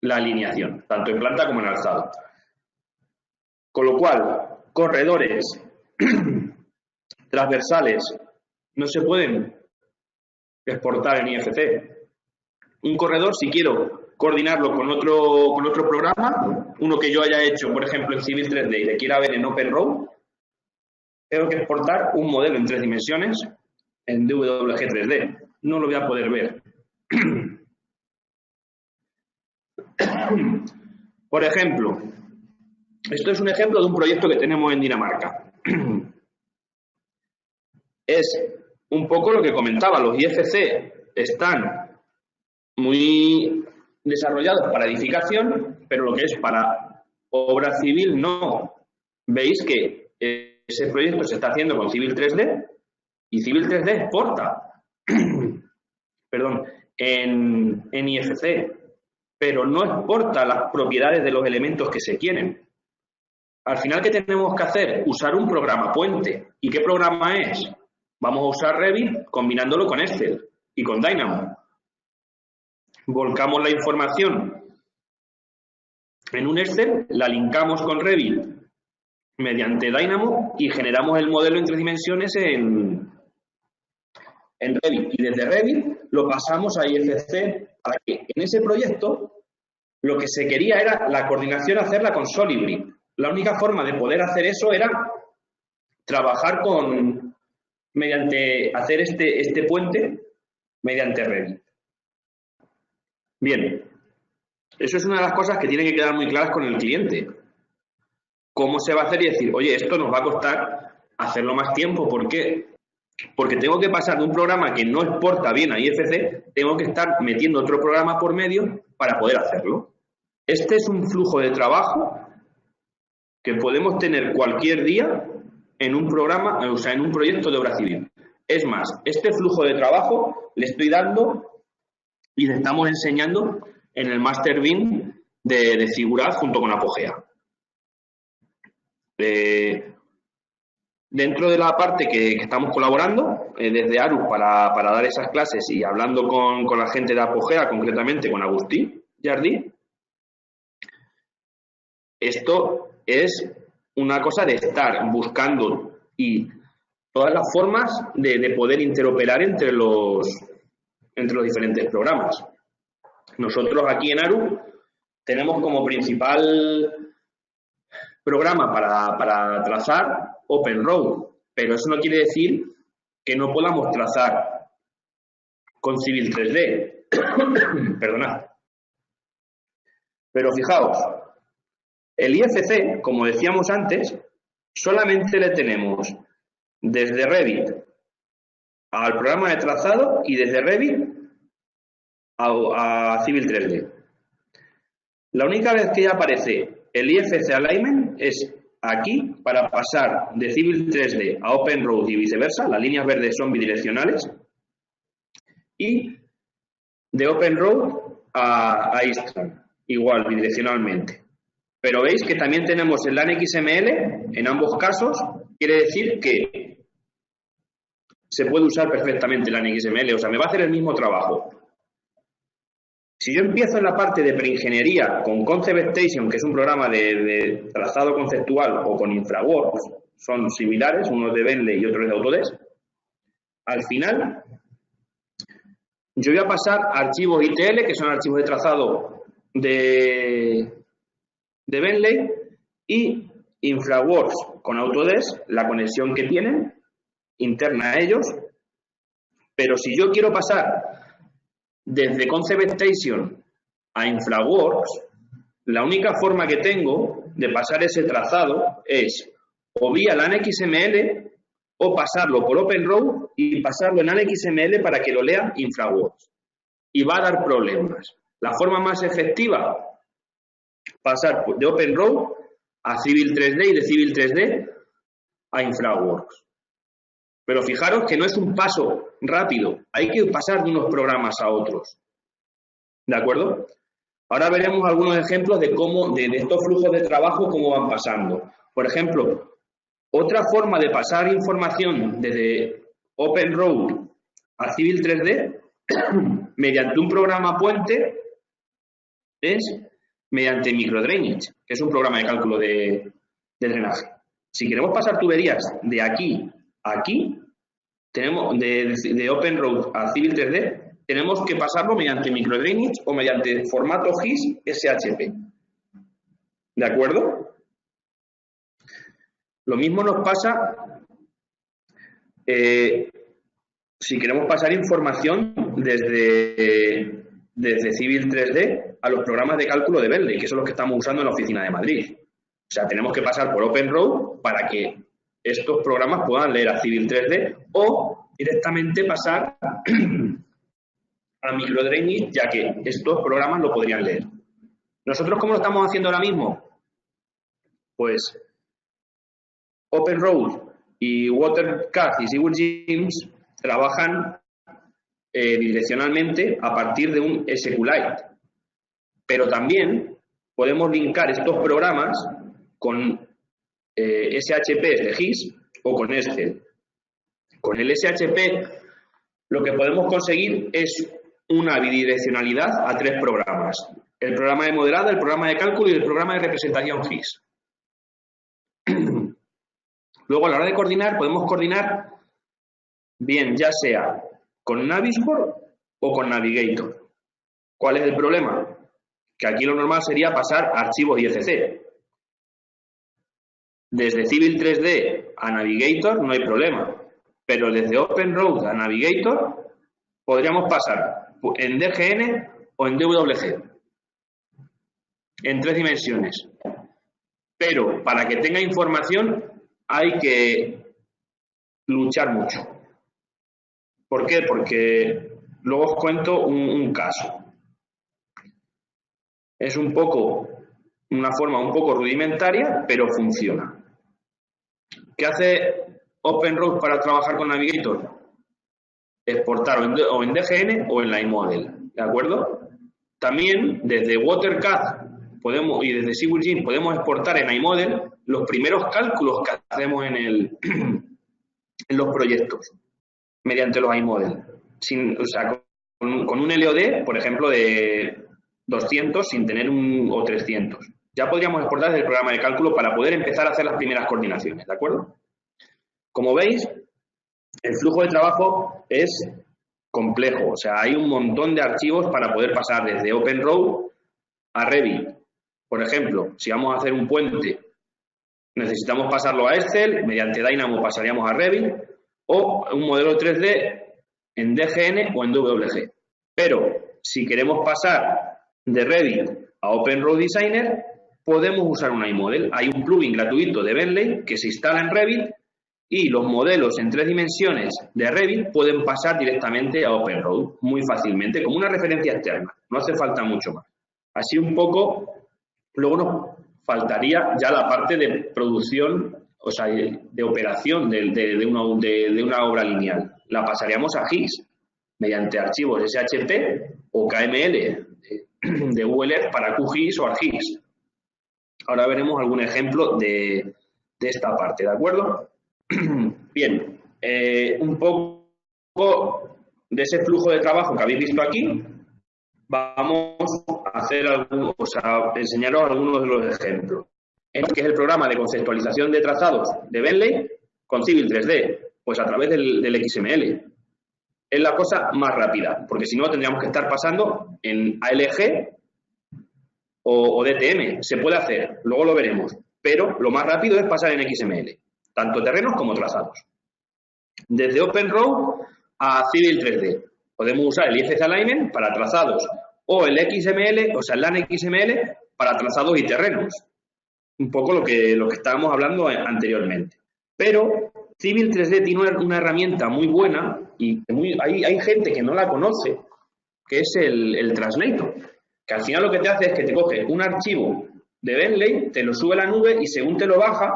la alineación, tanto en planta como en alzado. Con lo cual, corredores transversales no se pueden exportar en IFC. Un corredor, si quiero coordinarlo con otro programa, uno que yo haya hecho, por ejemplo, en Civil 3D y le quiera ver en OpenRoad, tengo que exportar un modelo en 3 dimensiones en DWG 3D. No lo voy a poder ver. Por ejemplo, esto es un ejemplo de un proyecto que tenemos en Dinamarca. Es un poco lo que comentaba, los IFC están muy desarrollados para edificación, pero lo que es para obra civil no. Veis que ese proyecto se está haciendo con Civil 3D y Civil 3D exporta perdón, en IFC, pero no exporta las propiedades de los elementos que se quieren. Al final, ¿qué tenemos que hacer? Usar un programa puente. ¿Y qué programa es? Vamos a usar Revit combinándolo con Excel y con Dynamo. Volcamos la información en un Excel, la linkamos con Revit mediante Dynamo y generamos el modelo en 3 dimensiones en Revit. Y desde Revit lo pasamos a IFC para que en ese proyecto lo que se quería era la coordinación, hacerla con Solibri. La única forma de poder hacer eso era trabajar mediante hacer este puente mediante Revit. Bien, eso es una de las cosas que tienen que quedar muy claras con el cliente. ¿Cómo se va a hacer? Y decir, oye, esto nos va a costar hacerlo más tiempo. ¿Por qué? Porque tengo que pasar de un programa que no exporta bien a IFC, tengo que estar metiendo otro programa por medio para poder hacerlo. Este es un flujo de trabajo que podemos tener cualquier día en un programa, o sea, en un proyecto de obra civil. Es más, este flujo de trabajo le estoy dando y le estamos enseñando en el Master BIM de Figurat junto con Apogea. Dentro de la parte que estamos colaborando desde ARUS para dar esas clases y hablando con la gente de Apogea, concretamente con Agustín Jardí, esto es una cosa de estar buscando y todas las formas de poder interoperar entre los diferentes programas. Nosotros aquí en ARUS tenemos como principal programa para trazar OpenRoad, pero eso no quiere decir que no podamos trazar con Civil 3D. Perdonad. Pero fijaos, el IFC, como decíamos antes, solamente le tenemos desde Revit al programa de trazado y desde Revit a Civil 3D. La única vez que ya aparece el IFC Alignment es aquí para pasar de Civil 3D a OpenRoad y viceversa. Las líneas verdes son bidireccionales. Y de OpenRoad a Istran, igual, bidireccionalmente. Pero veis que también tenemos el LAN XML en ambos casos. Quiere decir que se puede usar perfectamente el LAN XML. O sea, me va a hacer el mismo trabajo. Si yo empiezo en la parte de preingeniería con Concept Station, que es un programa de trazado conceptual, o con InfraWorks, son similares, uno de Bentley y otro de Autodesk, al final yo voy a pasar archivos ITL, que son archivos de trazado de Bentley, y InfraWorks con Autodesk, la conexión que tienen interna a ellos, pero si yo quiero pasar desde Concept Station a InfraWorks, la única forma que tengo de pasar ese trazado es o vía LAN XML o pasarlo por OpenRoad y pasarlo en LAN XML para que lo lea InfraWorks. Y va a dar problemas. La forma más efectiva, pasar de OpenRoad a Civil 3D y de Civil 3D a InfraWorks. Pero fijaros que no es un paso rápido, hay que pasar de unos programas a otros. ¿De acuerdo? Ahora veremos algunos ejemplos de cómo, de estos flujos de trabajo, cómo van pasando. Por ejemplo, otra forma de pasar información desde OpenRoad a Civil 3D mediante un programa puente es mediante microdrainage, que es un programa de cálculo de drenaje. Si queremos pasar tuberías de aquí a aquí, tenemos de OpenRoad a Civil 3D, tenemos que pasarlo mediante microdrainage o mediante formato GIS SHP. ¿De acuerdo? Lo mismo nos pasa si queremos pasar información desde Civil 3D a los programas de cálculo de Bentley, que son los que estamos usando en la oficina de Madrid. O sea, tenemos que pasar por OpenRoad para que estos programas puedan leer a Civil 3D o directamente pasar a microdrainage, ya que estos programas lo podrían leer. ¿Nosotros cómo lo estamos haciendo ahora mismo? Pues OpenRoad y WaterCAD y SeaWorld trabajan bidireccionalmente a partir de un SQLite. Pero también podemos linkar estos programas con SHPs de GIS o con Excel. Con el SHP lo que podemos conseguir es una bidireccionalidad a 3 programas. El programa de modelado, el programa de cálculo y el programa de representación GIS. Luego, a la hora de coordinar, podemos coordinar bien, ya sea con Navisworks o con Navigator. ¿Cuál es el problema? Que aquí lo normal sería pasar archivos IFC. Desde Civil 3D a Navigator no hay problema, pero desde OpenRoad a Navigator podríamos pasar en DGN o en DWG, en 3 dimensiones. Pero para que tenga información hay que luchar mucho. ¿Por qué? Porque luego os cuento un caso. Es una forma un poco rudimentaria, pero funciona. ¿Qué hace OpenRoad para trabajar con Navigator? Exportar o en DGN o en LineModel, ¿de acuerdo? También desde WaterCAD y desde SeaWorld podemos exportar en iModel los primeros cálculos que hacemos en los proyectos mediante los iModel. O sea, con un LOD, por ejemplo, de 200 sin tener o 300. Ya podríamos exportar desde el programa de cálculo para poder empezar a hacer las primeras coordinaciones, ¿de acuerdo? Como veis, el flujo de trabajo es complejo, o sea, hay un montón de archivos para poder pasar desde OpenRoad a Revit. Por ejemplo, si vamos a hacer un puente, necesitamos pasarlo a Excel, mediante Dynamo pasaríamos a Revit, o un modelo 3D en DGN o en WG. Pero, si queremos pasar de Revit a OpenRoad Designer, podemos usar un iModel. Hay un plugin gratuito de Bentley que se instala en Revit y los modelos en 3 dimensiones de Revit pueden pasar directamente a OpenRoad muy fácilmente, como una referencia externa. No hace falta mucho más. Así un poco, luego nos faltaría ya la parte de producción, o sea, de operación de una obra lineal. La pasaríamos a GIS mediante archivos SHP o KML de Google Earth para QGIS o ArcGIS. Ahora veremos algún ejemplo de esta parte, ¿de acuerdo? Bien, un poco de ese flujo de trabajo que habéis visto aquí, vamos a enseñaros algunos de los ejemplos. Que es el programa de conceptualización de trazados de Bentley con Civil 3D, pues a través del XML. Es la cosa más rápida, porque si no tendríamos que estar pasando en ALG o DTM. Se puede hacer, luego lo veremos, pero lo más rápido es pasar en XML, tanto terrenos como trazados. Desde OpenRoad a Civil 3D. Podemos usar el IFC Alignment para trazados o el XML, o sea, el LAN XML para trazados y terrenos. Un poco lo que estábamos hablando anteriormente. Pero Civil 3D tiene una herramienta muy buena y hay gente que no la conoce, que es el Translator, que al final lo que te hace es que te coge un archivo de Bentley, te lo sube a la nube y según te lo baja,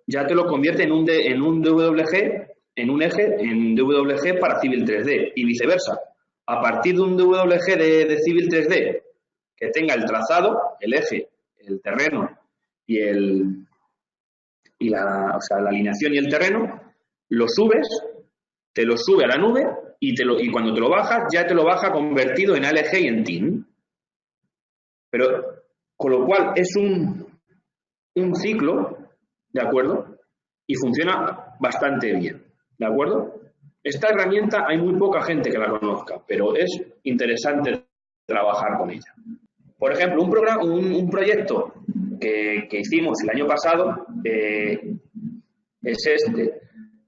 ya te lo convierte en un DWG, en un eje en DWG para Civil 3D y viceversa. A partir de un DWG de Civil 3D que tenga el trazado, el eje, el terreno la alineación y el terreno, lo subes, te lo sube a la nube y cuando te lo bajas, ya te lo baja convertido en ALG y en TIN. Pero, con lo cual, es un ciclo, ¿de acuerdo? Y funciona bastante bien, ¿de acuerdo? Esta herramienta hay muy poca gente que la conozca, pero es interesante trabajar con ella. Por ejemplo, un proyecto que hicimos el año pasado es este.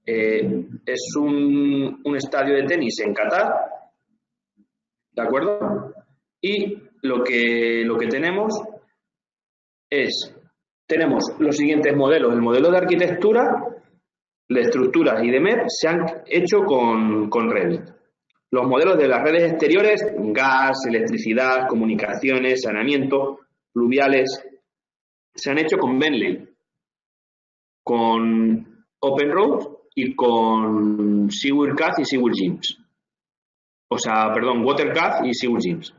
Es un estadio de tenis en Qatar, ¿de acuerdo? Y lo que tenemos tenemos los siguientes modelos. El modelo de arquitectura, de estructuras y de MEP se han hecho con Revit. Los modelos de las redes exteriores, gas, electricidad, comunicaciones, saneamiento, pluviales, se han hecho con Bentley, con OpenRoad y con SewerCAD y SewerGIMS. WaterCAD y SewerGIMS.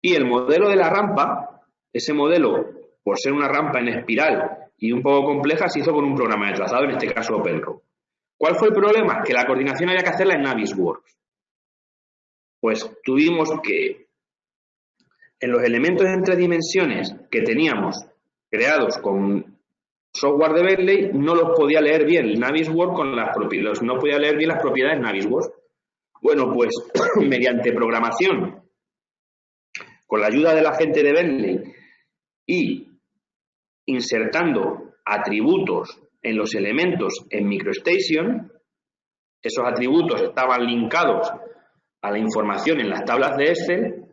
Y el modelo de la rampa, ese modelo, por ser una rampa en espiral y un poco compleja, se hizo con un programa de trazado, en este caso OpenRoad. ¿Cuál fue el problema? Que la coordinación había que hacerla en Navisworks. Pues tuvimos que, en los elementos en 3 dimensiones que teníamos creados con software de Bentley, no los podía leer bien Navisworks no podía leer bien las propiedades Navisworks. Bueno, pues mediante programación, con la ayuda de la gente de Bentley y insertando atributos en los elementos en MicroStation, esos atributos estaban linkados a la información en las tablas de Excel,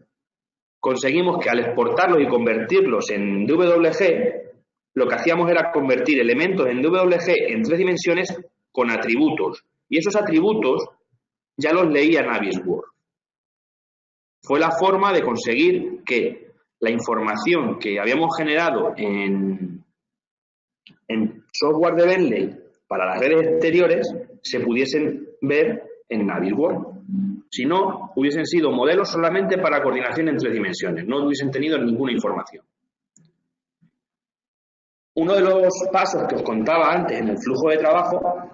conseguimos que al exportarlos y convertirlos en DWG, lo que hacíamos era convertir elementos en DWG en 3 dimensiones con atributos. Y esos atributos ya los leía Navisworks. Fue la forma de conseguir que la información que habíamos generado en software de Bentley para las redes exteriores se pudiesen ver en Navisworks. Si no, hubiesen sido modelos solamente para coordinación en 3 dimensiones, no hubiesen tenido ninguna información. Uno de los pasos que os contaba antes en el flujo de trabajo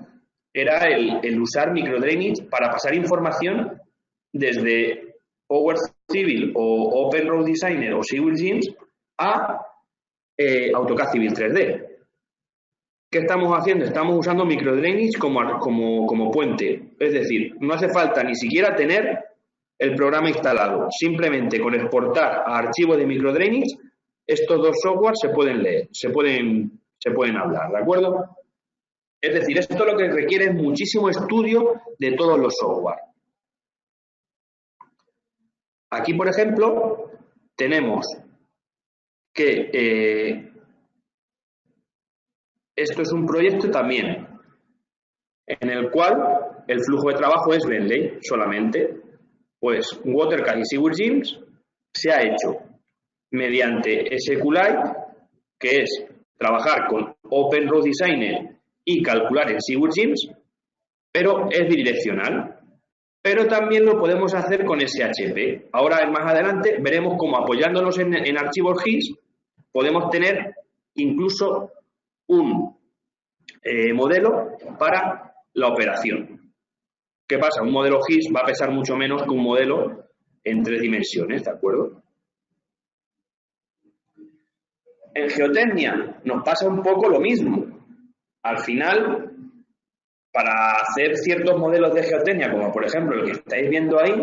era el usar MicroDrainage para pasar información desde Power Civil o OpenRoad Designer o SewerGIMS a AutoCAD Civil 3D. ¿Qué estamos haciendo? Estamos usando MicroDrainage como puente. Es decir, no hace falta ni siquiera tener el programa instalado. Simplemente con exportar a archivos de MicroDrainage, estos dos softwares se pueden leer, se pueden hablar, ¿de acuerdo? Es decir, esto lo que requiere es muchísimo estudio de todos los software. Aquí, por ejemplo, tenemos que esto es un proyecto también en el cual el flujo de trabajo es Bentley solamente. Pues WaterCAD y SewerGIMS se ha hecho mediante SQLite, que es trabajar con OpenRoad Designer y calcular en SewerGIMS, pero es bidireccional. Pero también lo podemos hacer con SHP. Ahora, más adelante, veremos cómo apoyándonos en archivos GIS podemos tener incluso un modelo para la operación. ¿Qué pasa? Un modelo GIS va a pesar mucho menos que un modelo en 3 dimensiones, ¿de acuerdo? En geotecnia nos pasa un poco lo mismo. Al final, para hacer ciertos modelos de geotecnia, como por ejemplo el que estáis viendo ahí,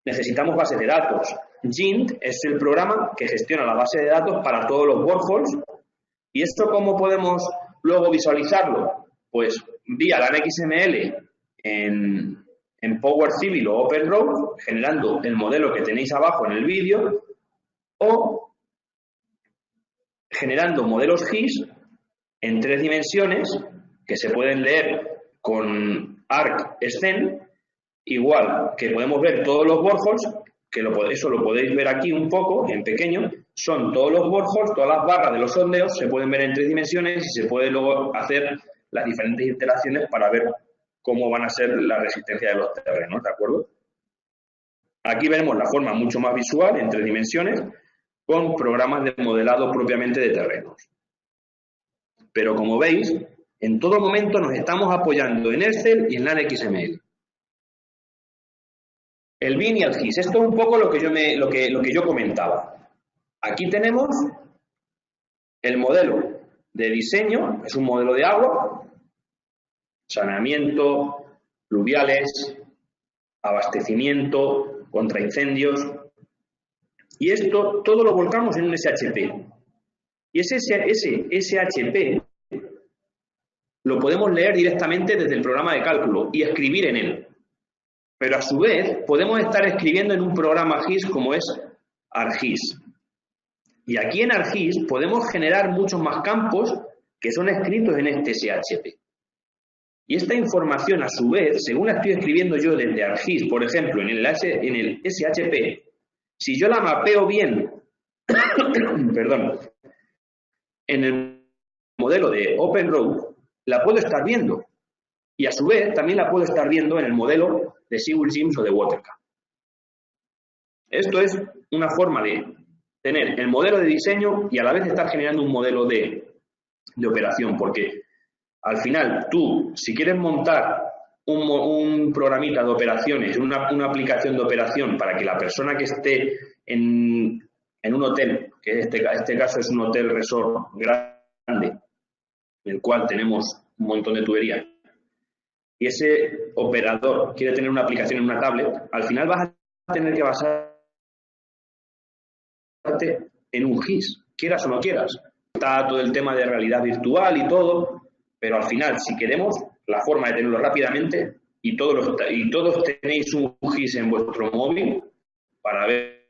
necesitamos bases de datos. Gint es el programa que gestiona la base de datos para todos los boreholes. ¿Y esto cómo podemos luego visualizarlo? Pues vía LAN XML en Power Civil o OpenRoads, generando el modelo que tenéis abajo en el vídeo, o generando modelos GIS en 3 dimensiones que se pueden leer con ArcScene, igual que podemos ver todos los boreholes, que eso lo podéis ver aquí un poco, en pequeño, son todos los boreholes, todas las barras de los sondeos, se pueden ver en 3 dimensiones y se puede luego hacer las diferentes interacciones para ver cómo van a ser la resistencia de los terrenos, ¿de acuerdo? Aquí vemos la forma mucho más visual, en 3 dimensiones, con programas de modelado propiamente de terrenos. Pero como veis, en todo momento nos estamos apoyando en Excel y en LAN XML. El BIM y el GIS, esto es un poco lo que yo comentaba. Aquí tenemos el modelo de diseño, es un modelo de agua, saneamiento, pluviales, abastecimiento, contra incendios, y esto todo lo volcamos en un SHP. Y ese SHP lo podemos leer directamente desde el programa de cálculo y escribir en él. Pero a su vez podemos estar escribiendo en un programa GIS como es ArcGIS. Y aquí en ArcGIS podemos generar muchos más campos que son escritos en este SHP. Y esta información, a su vez, según la estoy escribiendo yo desde ArcGIS, por ejemplo, en el SHP, si yo la mapeo bien, perdón, en el modelo de OpenRoads, la puedo estar viendo. Y a su vez, también la puedo estar viendo en el modelo de SeaWorld o de WaterCam. Esto es una forma de tener el modelo de diseño y a la vez estar generando un modelo de operación, porque al final tú, si quieres montar un programita de operaciones, una aplicación de operación para que la persona que esté en un hotel, que este caso es un hotel resort grande, en el cual tenemos un montón de tuberías, y ese operador quiere tener una aplicación en una tablet, al final vas a tener que basarte en un GIS, quieras o no quieras. Está todo el tema de realidad virtual y todo, pero al final, si queremos la forma de tenerlo rápidamente, y todos tenéis un GIS en vuestro móvil para ver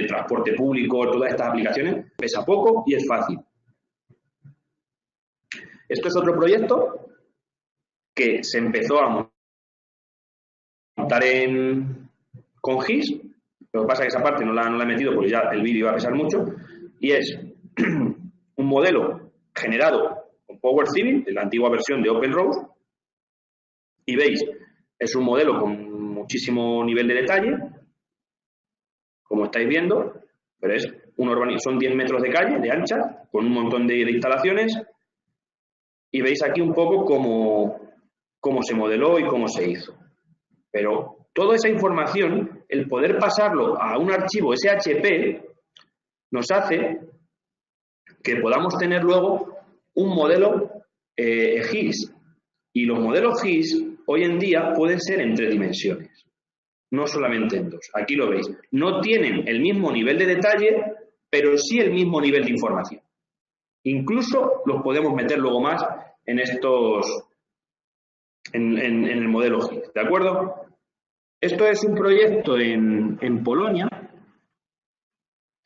transporte público, todas estas aplicaciones, pesa poco y es fácil. Esto es otro proyecto que se empezó a montar con GIS. Lo que pasa es que esa parte no la he metido porque ya el vídeo iba a pesar mucho, y es un modelo generado con Power Civil, de la antigua versión de OpenRoads, y veis, es un modelo con muchísimo nivel de detalle, como estáis viendo, pero es son 10 metros de calle, de ancha, con un montón de instalaciones, y veis aquí un poco cómo se modeló y cómo se hizo. Pero toda esa información, el poder pasarlo a un archivo SHP, nos hace que podamos tener luego un modelo GIS. Y los modelos GIS hoy en día pueden ser en 3 dimensiones, no solamente en 2. Aquí lo veis. No tienen el mismo nivel de detalle, pero sí el mismo nivel de información. Incluso los podemos meter luego más en en el modelo GIS, ¿de acuerdo? Esto es un proyecto en Polonia,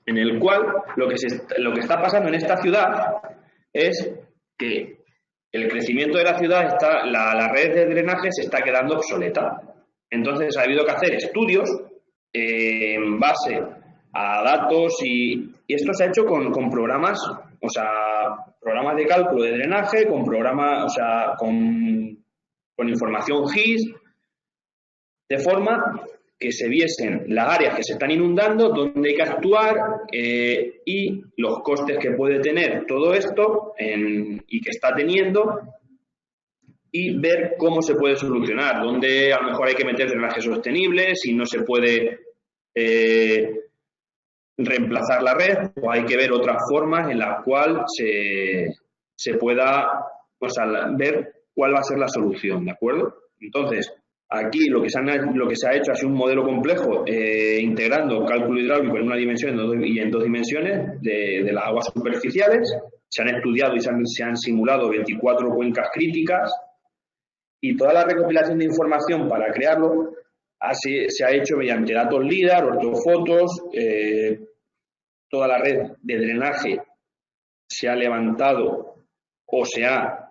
en el cual lo que está pasando en esta ciudad es que el crecimiento de la ciudad la red de drenaje se está quedando obsoleta. Entonces ha habido que hacer estudios en base a datos y esto se ha hecho con programas, o sea, programas de cálculo de drenaje, con programas, o sea, con información GIS, de forma que se viesen las áreas que se están inundando, dónde hay que actuar y los costes que puede tener todo esto y que está teniendo, y ver cómo se puede solucionar, dónde a lo mejor hay que meter drenaje sostenible, si no se puede reemplazar la red, o hay que ver otras formas en las cuales se pueda, o sea, ver cuál va a ser la solución, ¿de acuerdo? Entonces, Aquí lo que se ha hecho ha sido un modelo complejo, integrando cálculo hidráulico en una dimensión y en dos dimensiones de las aguas superficiales. Se han estudiado y se han simulado 24 cuencas críticas, y toda la recopilación de información para crearlo se ha hecho mediante datos LIDAR, ortofotos, toda la red de drenaje se ha levantado o se ha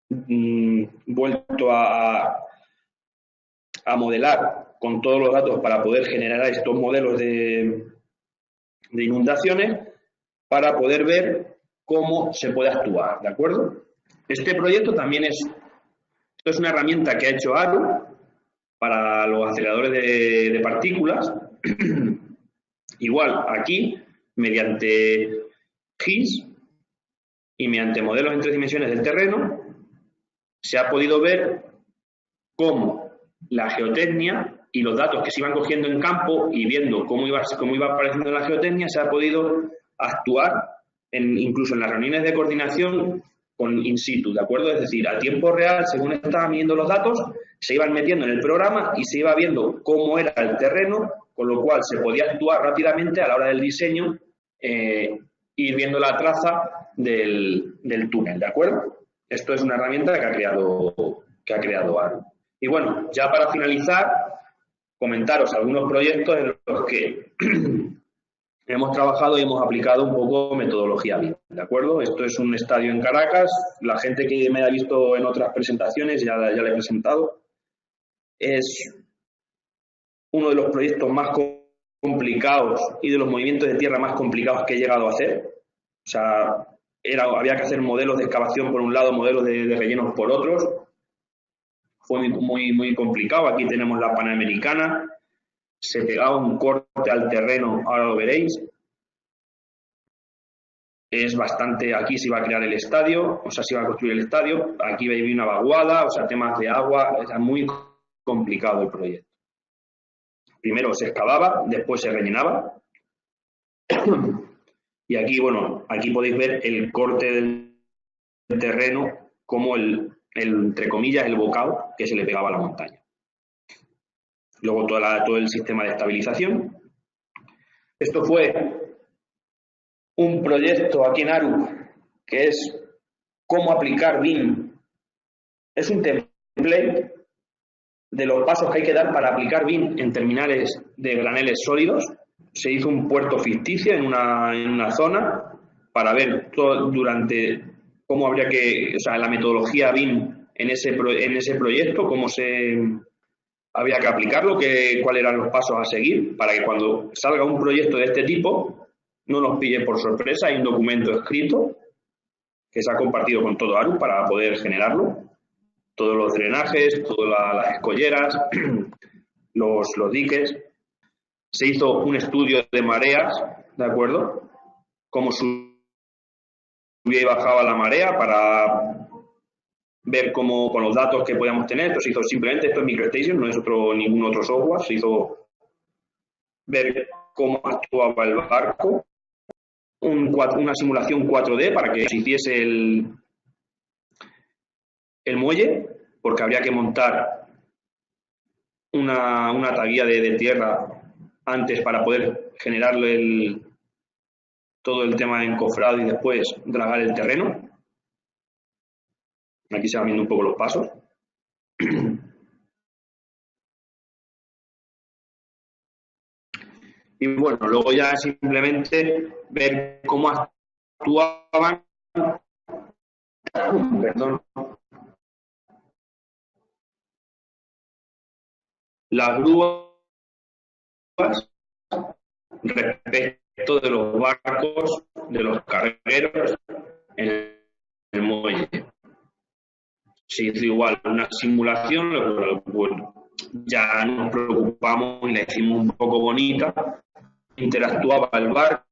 vuelto a modelar con todos los datos para poder generar estos modelos de inundaciones, para poder ver cómo se puede actuar, ¿de acuerdo? Este proyecto también esto es una herramienta que ha hecho ARU para los aceleradores de partículas. Igual, aquí, mediante GIS y mediante modelos en 3 dimensiones del terreno, se ha podido ver cómo la geotecnia y los datos que se iban cogiendo en campo y viendo cómo iba apareciendo la geotecnia, se ha podido actuar incluso en las reuniones de coordinación con in situ, ¿de acuerdo? Es decir, a tiempo real, según estaban viendo los datos, se iban metiendo en el programa y se iba viendo cómo era el terreno, con lo cual se podía actuar rápidamente a la hora del diseño, ir viendo la traza del túnel, ¿de acuerdo? Esto es una herramienta que ha creado ARU. Y bueno, ya para finalizar, comentaros algunos proyectos en los que hemos trabajado y hemos aplicado un poco metodología BIM, ¿de acuerdo? Esto es un estadio en Caracas. La gente que me ha visto en otras presentaciones ya le he presentado. Es uno de los proyectos más complicados y de los movimientos de tierra más complicados que he llegado a hacer. O sea, había que hacer modelos de excavación por un lado, modelos de rellenos por otros. Fue muy complicado. Aquí tenemos la Panamericana. Se pegaba un corte al terreno, ahora lo veréis. Es bastante, aquí se iba a crear el estadio, o sea, se iba a construir el estadio. Aquí veis una vaguada, o sea, temas de agua. Era muy complicado el proyecto. Primero se excavaba, después se rellenaba. Y aquí, bueno, aquí podéis ver el corte del terreno, como entre comillas, el bocado que se le pegaba a la montaña. Luego todo el sistema de estabilización. Esto fue un proyecto aquí en ARU, que es cómo aplicar BIM. Es un template de los pasos que hay que dar para aplicar BIM en terminales de graneles sólidos. Se hizo un puerto ficticio en una zona para ver cómo habría o sea, la metodología BIM en ese proyecto, cómo había que aplicarlo, cuáles eran los pasos a seguir, para que cuando salga un proyecto de este tipo no nos pille por sorpresa. Hay un documento escrito que se ha compartido con todo ARU para poder generarlo. Todos los drenajes, todas las escolleras, los diques. Se hizo un estudio de mareas, ¿de acuerdo? Cómo subía y bajaba la marea para ver cómo, con los datos que podíamos tener. Esto se hizo simplemente, esto es MicroStation, no es ningún otro software. Se hizo ver cómo actuaba el barco, una simulación 4D para que se hiciese el muelle, porque habría que montar una taguilla de tierra antes para poder generar todo el tema de encofrado y después dragar el terreno. Aquí se van viendo un poco los pasos. Y bueno, luego ya simplemente ver cómo actuaban, las grúas respecto de los barcos, de los cargueros en el muelle. Se hizo igual una simulación, bueno, ya nos preocupamos y la hicimos un poco bonita. Interactuaba el barco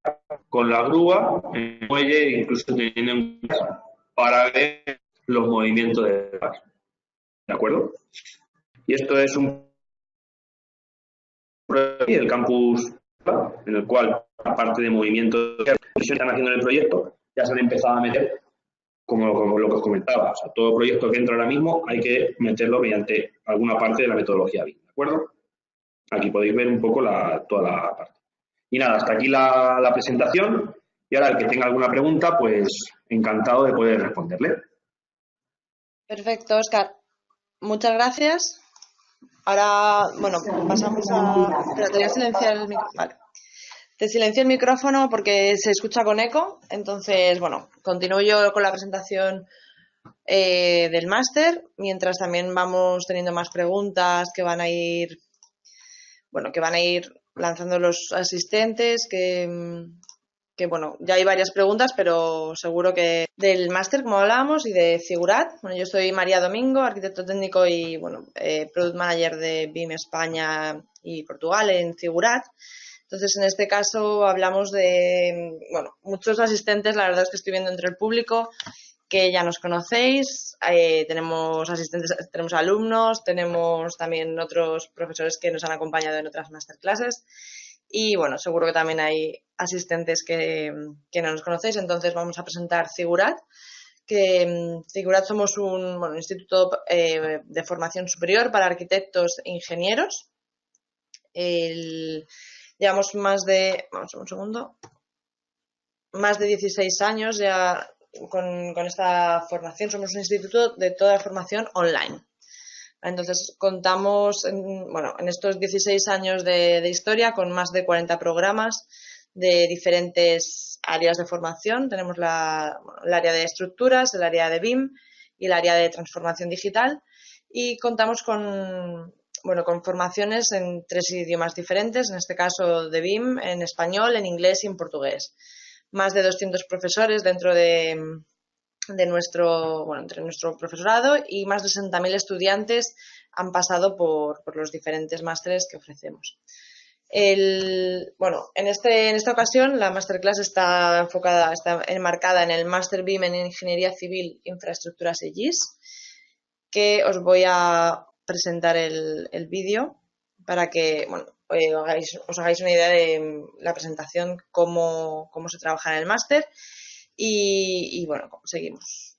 con la grúa en el muelle, incluso teniendo en cuenta para ver los movimientos del barco. ¿De acuerdo? Y esto es un proyecto del campus, en el cual, aparte de movimientos que están haciendo en el proyecto, ya se han empezado a meter como lo que os comentaba. O sea, todo proyecto que entra ahora mismo hay que meterlo mediante alguna parte de la metodología BIM, ¿de acuerdo? Aquí podéis ver un poco toda la parte. Y nada, hasta aquí la presentación. Y ahora el que tenga alguna pregunta, pues encantado de poder responderle. Perfecto, Óscar. Muchas gracias. Ahora, bueno, pasamos a... Pero te voy a silenciar el micrófono. Vale. Te silencio el micrófono porque se escucha con eco. Entonces, bueno, continúo yo con la presentación del máster, mientras también vamos teniendo más preguntas que van a ir lanzando los asistentes, que bueno, ya hay varias preguntas, pero seguro que del máster, como hablábamos, y de Figurat. Bueno, yo soy María Domingo, arquitecto técnico y bueno, Product Manager de BIM España y Portugal en Figurat. Entonces, en este caso hablamos de, bueno, muchos asistentes, la verdad es que estoy viendo entre el público que ya nos conocéis, tenemos asistentes, tenemos alumnos, tenemos también otros profesores que nos han acompañado en otras masterclasses y bueno, seguro que también hay asistentes que no nos conocéis, entonces vamos a presentar Figurat, que Figurat somos un instituto de formación superior para arquitectos e ingenieros. Llevamos más de 16 años ya con esta formación. Somos un instituto de toda formación online. Entonces contamos en estos 16 años de historia con más de 40 programas de diferentes áreas de formación. Tenemos el área de estructuras, el área de BIM y el área de transformación digital, y contamos con formaciones en 3 idiomas diferentes, en este caso de BIM, en español, en inglés y en portugués. Más de 200 profesores dentro entre nuestro profesorado, y más de 60.000 estudiantes han pasado por los diferentes másteres que ofrecemos. En esta ocasión la masterclass está enmarcada en el Máster BIM en Ingeniería Civil, Infraestructuras y GIS, que os voy a presentar el vídeo para que os hagáis una idea de la presentación, cómo se trabaja en el máster. Y bueno, seguimos.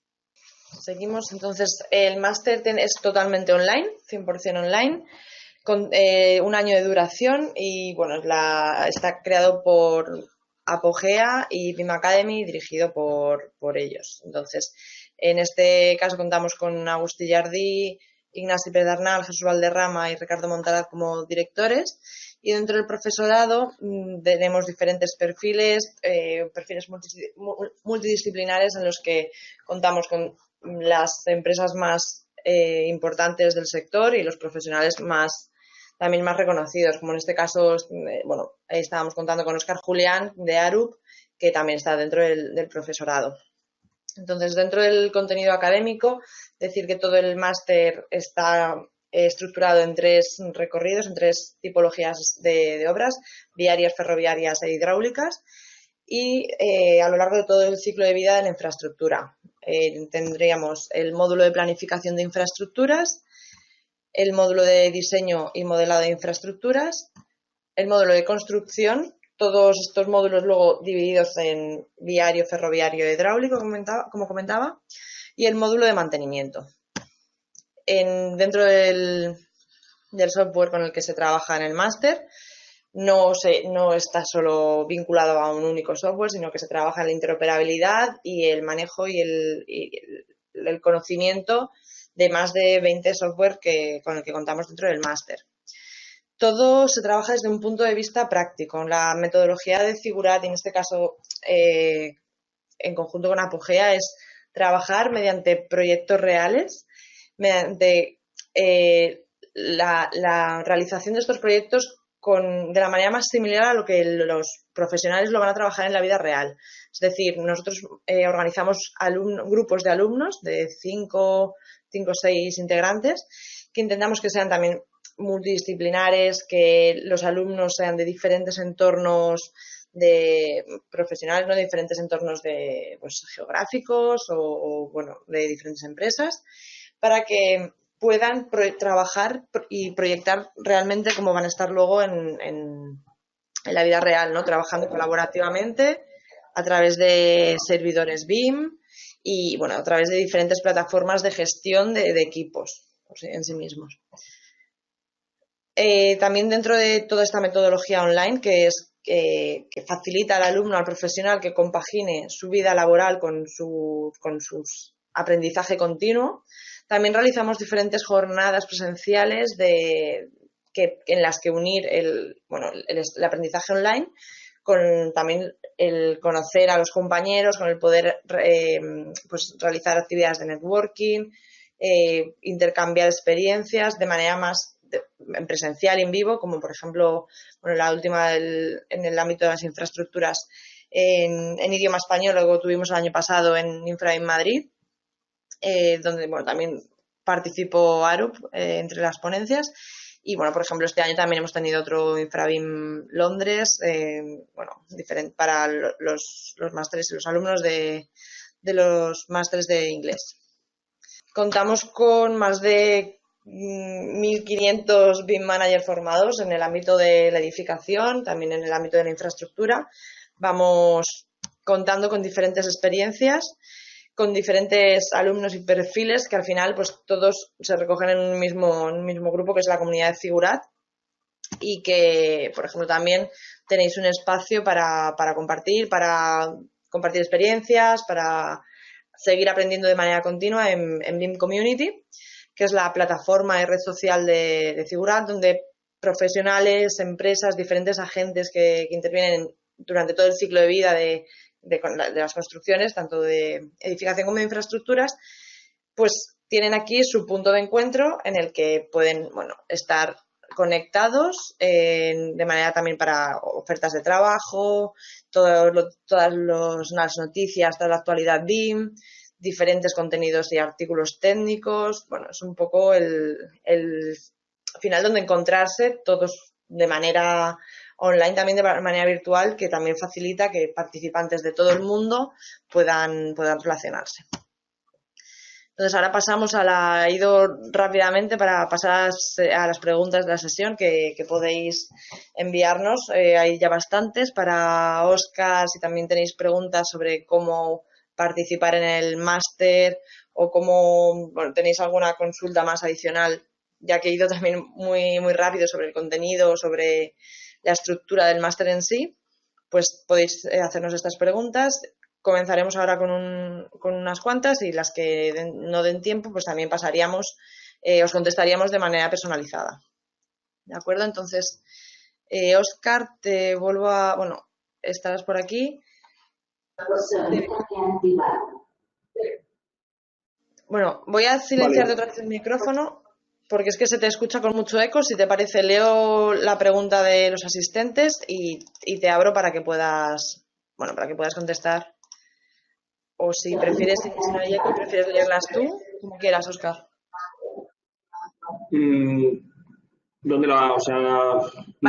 Entonces, el máster es totalmente online, 100% online, con 1 año de duración, y bueno, está creado por Apogea y BIM Academy, dirigido por ellos. Entonces, en este caso contamos con Agustí Jardí, Ignasi Pedernal, Jesús Valderrama y Ricardo Montaraz como directores, y dentro del profesorado tenemos diferentes perfiles multidisciplinares, en los que contamos con las empresas más importantes del sector y los profesionales también más reconocidos, como en este caso estábamos contando con Óscar Julián de Arup, que también está dentro del profesorado. Entonces, dentro del contenido académico, decir que todo el máster está estructurado en 3 recorridos, en 3 tipologías de obras: viarias, ferroviarias e hidráulicas, y a lo largo de todo el ciclo de vida de la infraestructura. Tendríamos el módulo de planificación de infraestructuras, el módulo de diseño y modelado de infraestructuras, el módulo de construcción, todos estos módulos luego divididos en viario, ferroviario e hidráulico, como comentaba, y el módulo de mantenimiento. Dentro del software con el que se trabaja en el máster, no está solo vinculado a un único software, sino que se trabaja en la interoperabilidad y el manejo y el conocimiento de más de 20 software con el que contamos dentro del máster. Todo se trabaja desde un punto de vista práctico. La metodología de Figurat, en este caso en conjunto con Apogea, es trabajar mediante proyectos reales, mediante la realización de estos proyectos de la manera más similar a lo que los profesionales lo van a trabajar en la vida real. Es decir, nosotros organizamos grupos de alumnos de 5 o 6 integrantes, que intentamos que sean también multidisciplinares, que los alumnos sean de diferentes entornos profesionales, ¿no? De diferentes entornos geográficos o de diferentes empresas, para que puedan trabajar y proyectar realmente cómo van a estar luego en la vida real, ¿no? Trabajando colaborativamente a través de servidores BIM y bueno, a través de diferentes plataformas de gestión de equipos en sí mismos. También dentro de toda esta metodología online, que facilita al alumno, al profesional, que compagine su vida laboral con su aprendizaje continuo, también realizamos diferentes jornadas presenciales en las que unir el aprendizaje online con también el conocer a los compañeros, con el poder realizar actividades de networking, intercambiar experiencias de manera más presencial y en vivo, como por ejemplo, la última en el ámbito de las infraestructuras en idioma español, lo que tuvimos el año pasado en InfraBIM Madrid, donde también participó Arup entre las ponencias. Y bueno, por ejemplo, este año también hemos tenido otro InfraBIM Londres, diferente para los másteres y los alumnos de los másteres de inglés. Contamos con más de 1.500 BIM managers formados en el ámbito de la edificación, también en el ámbito de la infraestructura. Vamos contando con diferentes experiencias, con diferentes alumnos y perfiles que al final pues todos se recogen en un mismo grupo, que es la comunidad de Figurat, y que, por ejemplo, también tenéis un espacio para compartir experiencias, para seguir aprendiendo de manera continua en BIM Community, que es la plataforma y red social de Figurat, donde profesionales, empresas, diferentes agentes que intervienen durante todo el ciclo de vida de las construcciones, tanto de edificación como de infraestructuras, pues tienen aquí su punto de encuentro en el que pueden estar conectados de manera también para ofertas de trabajo, todas las noticias, toda la actualidad BIM, diferentes contenidos y artículos técnicos. Bueno, es un poco el final donde encontrarse todos de manera online, también de manera virtual, que también facilita que participantes de todo el mundo puedan relacionarse. Entonces ahora pasamos he ido rápidamente para pasar a las preguntas de la sesión que podéis enviarnos. Hay ya bastantes para Óscar, si también tenéis preguntas sobre cómo participar en el máster o cómo tenéis alguna consulta más adicional, ya que he ido también muy, muy rápido sobre el contenido, sobre la estructura del máster en sí, pues podéis hacernos estas preguntas. Comenzaremos ahora con unas cuantas, y las que no den tiempo, pues también os contestaríamos de manera personalizada. ¿De acuerdo? Entonces, Óscar, te vuelvo a... estarás por aquí. Voy a silenciarte otra vez el micrófono, porque es que se te escucha con mucho eco. Si te parece, leo la pregunta de los asistentes y te abro para que puedas contestar. O si prefieres, si no hay eco, prefieres leerlas tú, como quieras, Óscar. ¿Dónde no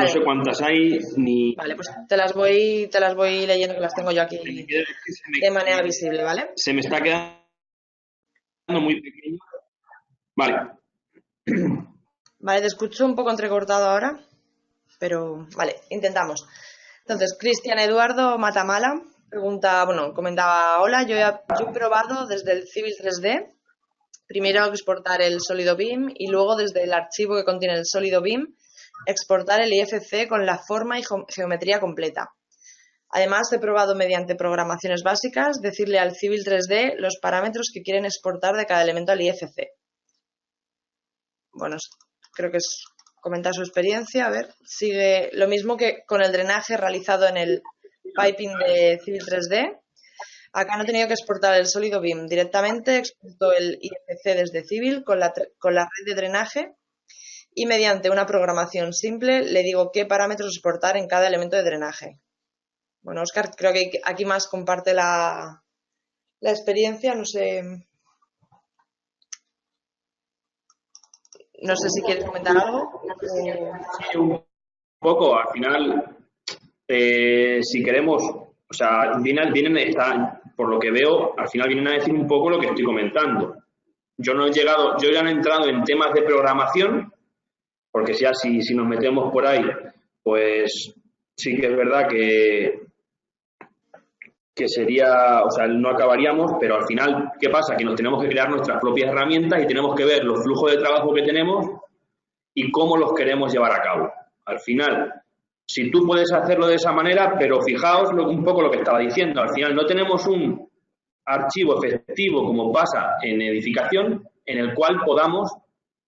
sé cuántas hay ni... Vale, pues te las voy leyendo, que las tengo yo aquí de manera visible, ¿vale? Se me está quedando muy pequeño. Vale, te escucho un poco entrecortado ahora, pero vale, intentamos. Entonces, Cristian Eduardo Matamala comentaba: hola, yo he probado desde el Civil 3D, primero exportar el sólido BIM y luego desde el archivo que contiene el sólido BIM exportar el IFC con la forma y geometría completa. Además, he probado mediante programaciones básicas decirle al Civil 3D los parámetros que quieren exportar de cada elemento al IFC. Creo que es comentar su experiencia. A ver, sigue lo mismo que con el drenaje realizado en el piping de Civil 3D. Acá no he tenido que exportar el sólido BIM. Directamente exporto el IFC desde Civil con la red de drenaje, y mediante una programación simple le digo qué parámetros exportar en cada elemento de drenaje. Óscar, creo que aquí más comparte la experiencia. No sé si quieres comentar algo. Sí, un poco. Al final, si queremos, por lo que veo, al final vienen a decir un poco lo que estoy comentando. Yo ya no he entrado en temas de programación, porque si nos metemos por ahí, pues sí que es verdad que que sería, o sea, no acabaríamos, pero al final, ¿qué pasa? Que nos tenemos que crear nuestras propias herramientas y tenemos que ver los flujos de trabajo que tenemos y cómo los queremos llevar a cabo. Al final, si tú puedes hacerlo de esa manera, pero fijaos un poco lo que estaba diciendo, al final no tenemos un archivo efectivo como pasa en edificación en el cual podamos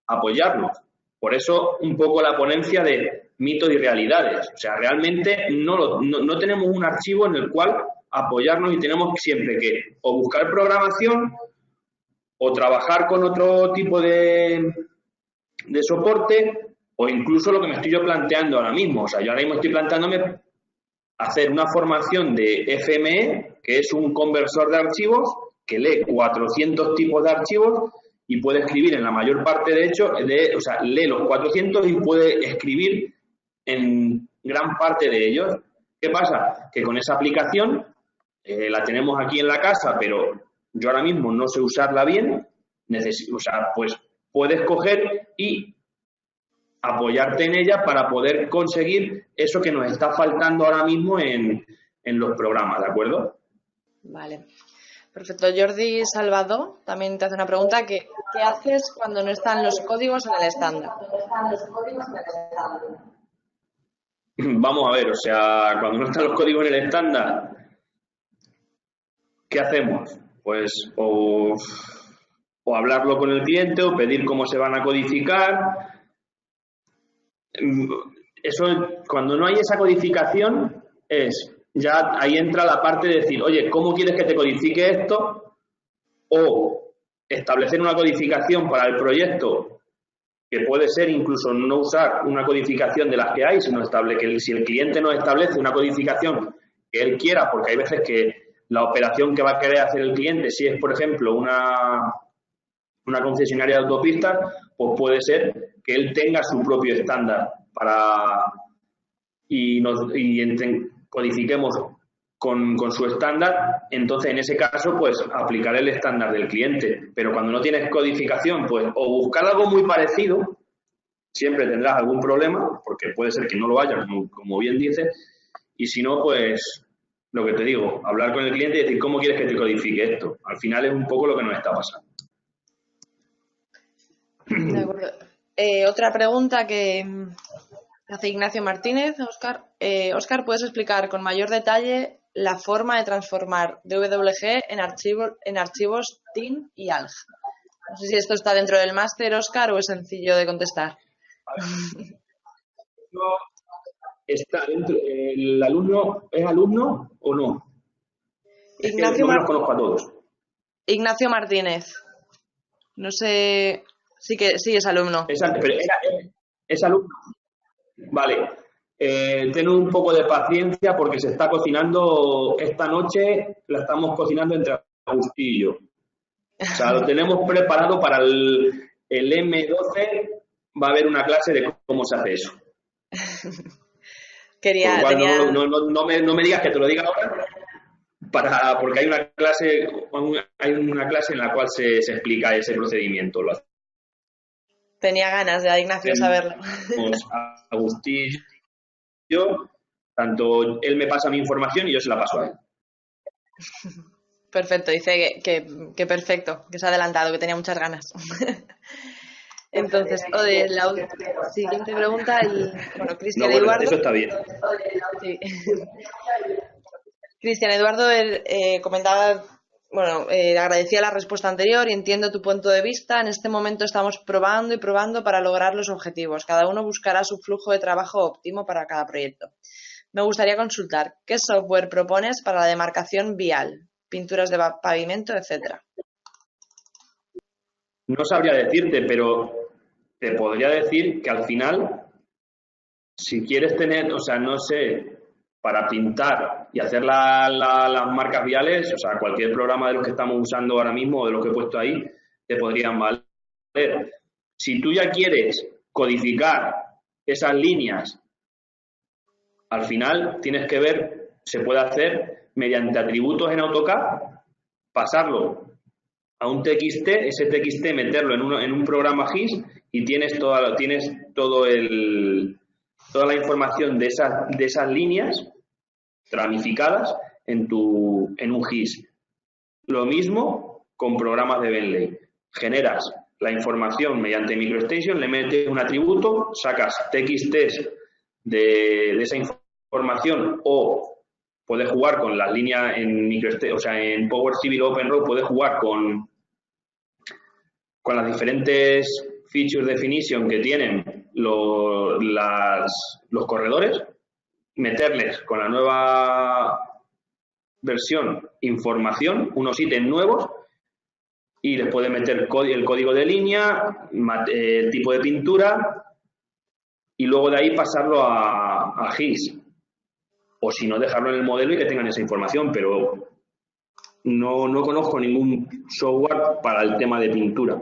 apoyarnos. Por eso un poco la ponencia de mitos y realidades. O sea, realmente no tenemos un archivo en el cual apoyarnos y tenemos siempre que o buscar programación o trabajar con otro tipo de soporte o incluso lo que me estoy yo planteando ahora mismo. O sea, yo ahora mismo estoy planteándome hacer una formación de FME, que es un conversor de archivos que lee 400 tipos de archivos y puede escribir en la mayor parte, de hecho, o sea, lee los 400 y puede escribir en gran parte de ellos. ¿Qué pasa? Que con esa aplicación la tenemos aquí en la casa, pero yo ahora mismo no sé usarla bien, o sea, pues puedes coger y apoyarte en ella para poder conseguir eso que nos está faltando ahora mismo en los programas, ¿de acuerdo? Vale. Perfecto. Jordi Salvador también te hace una pregunta que ¿qué haces cuando no están los códigos en el estándar? Vamos a ver, o sea, cuando no están los códigos en el estándar, ¿qué hacemos? Pues o hablarlo con el cliente o pedir cómo se van a codificar. Eso, cuando no hay esa codificación, ya ahí entra la parte de decir, oye, ¿cómo quieres que te codifique esto? O establecer una codificación para el proyecto, que puede ser incluso no usar una codificación de las que hay, sino que si el cliente nos establece una codificación que él quiera, porque hay veces que la operación que va a querer hacer el cliente, si es, por ejemplo, una concesionaria de autopistas, pues puede ser que él tenga su propio estándar y codifiquemos con su estándar. Entonces, en ese caso, pues aplicar el estándar del cliente. Pero cuando no tienes codificación, pues o buscar algo muy parecido, siempre tendrás algún problema, porque puede ser que no lo haya, como bien dices, y si no, pues lo que te digo, hablar con el cliente y decir cómo quieres que te codifique esto. Al final es un poco lo que nos está pasando. De acuerdo. Otra pregunta que hace Ignacio Martínez, Óscar. Óscar, ¿puedes explicar con mayor detalle la forma de transformar DWG en archivos TIN y ALG? No sé si esto está dentro del máster, Óscar, o es sencillo de contestar. Está dentro. ¿El alumno es alumno o no? Ignacio no los conozco a todos. Ignacio Martínez. No sé. Sí es alumno. Exacto, pero es alumno. Vale. Ten un poco de paciencia porque se está cocinando esta noche, la estamos cocinando entre Agustín y yo. O sea, lo tenemos preparado para el M12, va a haber una clase de cómo se hace eso. No me digas que te lo diga ahora, porque hay una clase en la cual se explica ese procedimiento. Tenía ganas de Ignacio saberlo. Agustín y yo, tanto él me pasa mi información y yo se la paso a él. Perfecto, dice que perfecto, que se ha adelantado, que tenía muchas ganas. Entonces, la siguiente pregunta, Cristian Eduardo. Eso está bien. Sí. Cristian Eduardo comentaba, agradecía la respuesta anterior y entiendo tu punto de vista. En este momento estamos probando y probando para lograr los objetivos. Cada uno buscará su flujo de trabajo óptimo para cada proyecto. Me gustaría consultar, ¿qué software propones para la demarcación vial? Pinturas de pavimento, etcétera. No sabría decirte, pero te podría decir que al final, si quieres tener, no sé, para pintar y hacer las marcas viales, cualquier programa de los que estamos usando ahora mismo o de los que he puesto ahí, te podrían valer. Si tú ya quieres codificar esas líneas, al final tienes que ver, se puede hacer mediante atributos en AutoCAD, pasarlo a un TXT, ese TXT meterlo en un programa GIS y tienes toda la información de esas líneas ramificadas en un GIS. Lo mismo con programas de Bentley. Generas la información mediante MicroStation, le metes un atributo, sacas TXTs de esa información, o puedes jugar con las líneas en MicroStation, o sea, en Power Civil OpenRow puedes jugar con las diferentes feature definition que tienen los corredores, meterles con la nueva versión información, unos ítems nuevos, y les puedes meter el código de línea, el tipo de pintura, y luego de ahí pasarlo a GIS. O si no, dejarlo en el modelo y que tengan esa información, pero no conozco ningún software para el tema de pintura.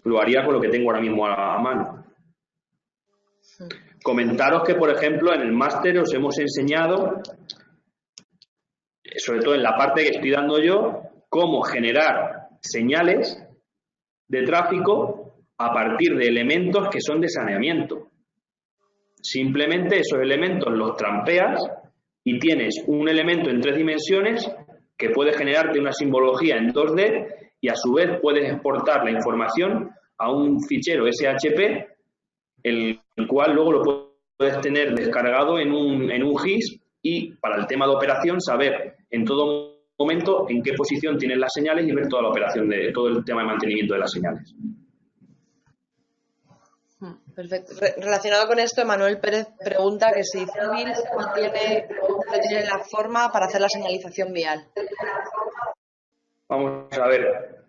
Lo haría con lo que tengo ahora mismo a mano. Comentaros que, por ejemplo, en el máster os hemos enseñado, sobre todo en la parte que estoy dando yo, cómo generar señales de tráfico a partir de elementos que son de saneamiento. Simplemente esos elementos los trampeas y tienes un elemento en 3 dimensiones que puede generarte una simbología en 2D y a su vez puedes exportar la información a un fichero SHP, el cual luego lo puedes tener descargado en un GIS y para el tema de operación saber en todo momento en qué posición tienen las señales y ver toda la operación de todo el tema de mantenimiento de las señales. Perfecto. Relacionado con esto, Emanuel Pérez pregunta que si Civil no tiene la forma para hacer la señalización vial. Vamos a ver.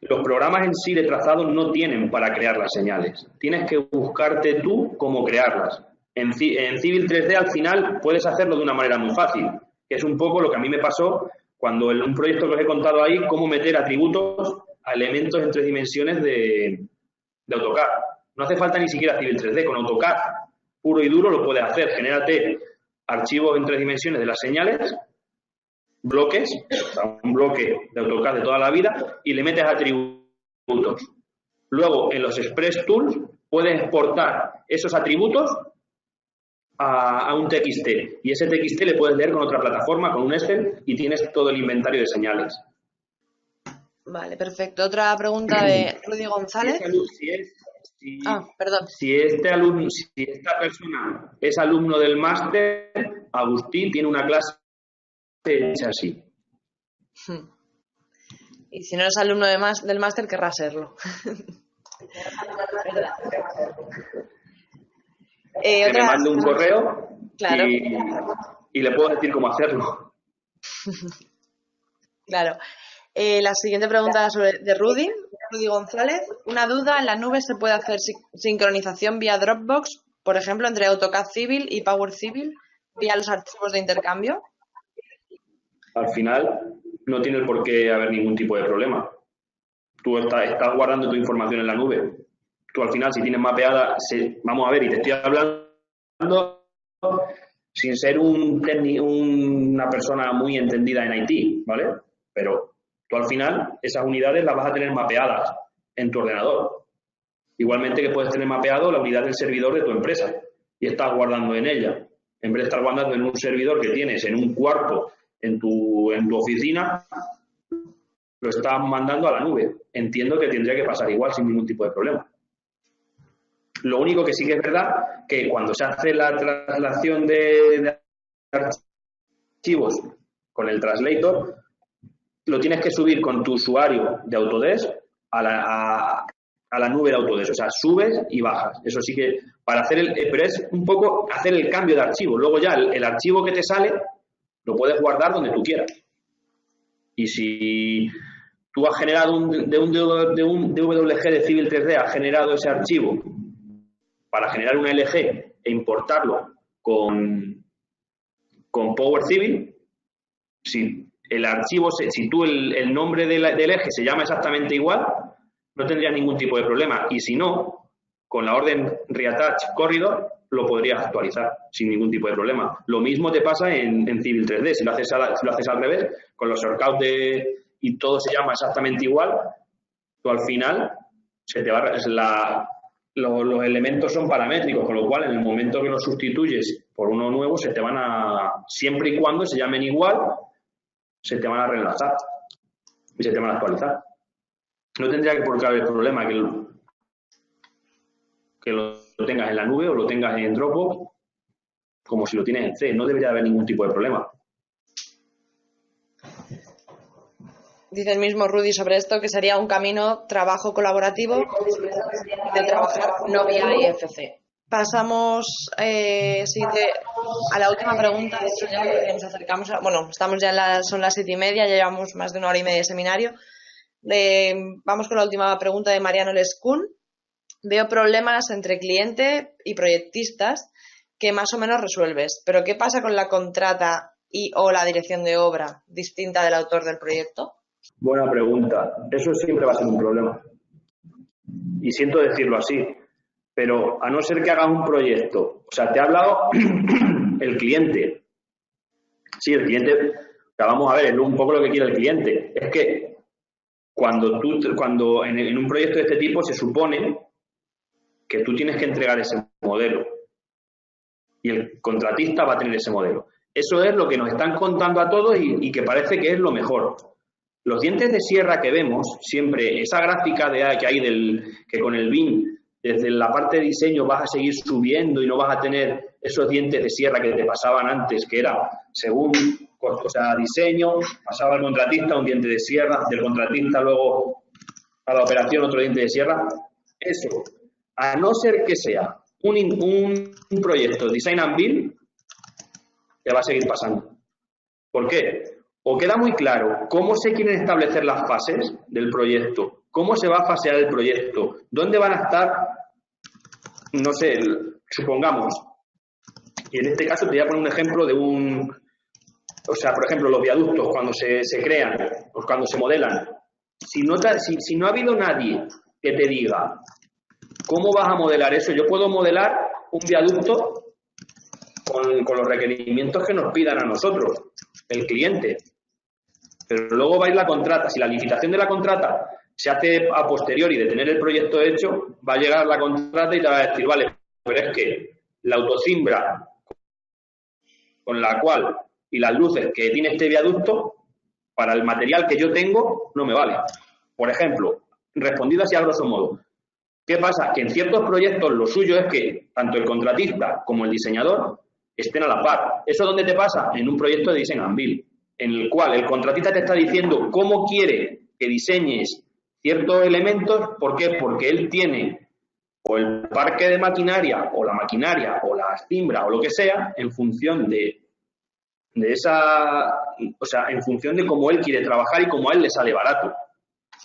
Los programas en sí de trazado no tienen para crear las señales. Tienes que buscarte tú cómo crearlas. En Civil 3D al final puedes hacerlo de una manera muy fácil, que es un poco lo que a mí me pasó cuando en un proyecto que os he contado ahí, cómo meter atributos a elementos en 3 dimensiones de AutoCAD. No hace falta ni siquiera Civil 3D, con AutoCAD puro y duro lo puedes hacer. Genérate archivos en 3 dimensiones de las señales, bloques, o sea, un bloque de AutoCAD de toda la vida, y le metes atributos. Luego, en los Express Tools, puedes exportar esos atributos a un TXT, y ese TXT le puedes leer con otra plataforma, con un Excel, y tienes todo el inventario de señales. Vale, perfecto. Otra pregunta de Rudy González. Perdón. Si esta persona es alumno del máster, Agustín tiene una clase hecha así. Y si no es alumno del máster, querrá serlo. Que me mande un correo, claro, y le puedo decir cómo hacerlo. Claro. La siguiente pregunta de Rudy González. Una duda, ¿en la nube se puede hacer sincronización vía Dropbox, por ejemplo, entre AutoCAD Civil y Power Civil, vía los archivos de intercambio? Al final no tiene por qué haber ningún tipo de problema. Tú estás guardando tu información en la nube. Tú al final, si tienes mapeada, vamos a ver, y te estoy hablando sin ser una persona muy entendida en IT, ¿vale? Pero tú al final esas unidades las vas a tener mapeadas en tu ordenador. Igualmente que puedes tener mapeado la unidad del servidor de tu empresa y estás guardando en ella. En vez de estar guardando en un servidor que tienes en un cuarto en tu oficina, lo estás mandando a la nube. Entiendo que tendría que pasar igual sin ningún tipo de problema. Lo único que sí que es verdad que cuando se hace la traslación de archivos con el translator, lo tienes que subir con tu usuario de Autodesk a la nube de Autodesk. O sea, subes y bajas. Eso sí que para hacer pero es un poco hacer el cambio de archivo. Luego ya el archivo que te sale lo puedes guardar donde tú quieras. Y si tú has generado de un DWG de Civil 3D, has generado ese archivo para generar una LG e importarlo con Power Civil, si el archivo, si tú el nombre del eje se llama exactamente igual, no tendrías ningún tipo de problema. Y si no, con la orden Reattach Corridor lo podrías actualizar sin ningún tipo de problema. Lo mismo te pasa en Civil 3D. Si lo haces al revés, con los shortcuts y todo se llama exactamente igual, tú al final se te va los elementos son paramétricos, con lo cual en el momento que los sustituyes por uno nuevo, se te van a, siempre y cuando se llamen igual, se te van a relanzar y se te van a actualizar. No tendría por qué haber problema que lo tengas en la nube o lo tengas en Dropbox, como si lo tienes en C. No debería haber ningún tipo de problema. Dice el mismo Rudy sobre esto que sería un camino trabajo colaborativo de trabajar no vía IFC. Pasamos a la última pregunta. De hecho, ya nos acercamos bueno, estamos ya son las 7:30, ya llevamos más de 1 hora y media de seminario. Vamos con la última pregunta de Mariano Lescun. Veo problemas entre cliente y proyectistas que más o menos resuelves, pero ¿qué pasa con la contrata o la dirección de obra distinta del autor del proyecto? Buena pregunta. Eso siempre va a ser un problema. Y siento decirlo así, pero a no ser que hagas un proyecto, o sea, te ha hablado el cliente. Sí, el cliente, vamos a ver, es un poco lo que quiere el cliente. Es que cuando en un proyecto de este tipo se supone que tú tienes que entregar ese modelo y el contratista va a tener ese modelo. Eso es lo que nos están contando a todos y que parece que es lo mejor. Los dientes de sierra que vemos, siempre, esa gráfica que hay que con el BIM, desde la parte de diseño vas a seguir subiendo y no vas a tener esos dientes de sierra que te pasaban antes, que era según, o sea, diseño, pasaba al contratista un diente de sierra, del contratista luego a la operación otro diente de sierra. Eso, a no ser que sea un proyecto Design and Build, te va a seguir pasando. ¿Por qué? O queda muy claro cómo se quieren establecer las fases del proyecto, cómo se va a fasear el proyecto, dónde van a estar, no sé, supongamos, y en este caso te voy a poner un ejemplo de o sea, por ejemplo, los viaductos cuando se crean o cuando se modelan. Si no ha habido nadie que te diga cómo vas a modelar eso, yo puedo modelar un viaducto con los requerimientos que nos pidan a nosotros, el cliente. Pero luego va a ir la contrata. Si la licitación de la contrata se hace a posteriori de tener el proyecto hecho, va a llegar la contrata y te va a decir, vale, pero es que la autocimbra con la cual y las luces que tiene este viaducto, para el material que yo tengo, no me vale. Por ejemplo, respondido así a grosso modo, ¿qué pasa? Que en ciertos proyectos lo suyo es que tanto el contratista como el diseñador estén a la par. ¿Eso dónde te pasa? En un proyecto de Design and Build, en el cual el contratista te está diciendo cómo quiere que diseñes ciertos elementos. ¿Por qué? Porque él tiene o el parque de maquinaria, o la maquinaria, o las cimbras, o lo que sea, en función de esa, o sea, en función de cómo él quiere trabajar y cómo a él le sale barato.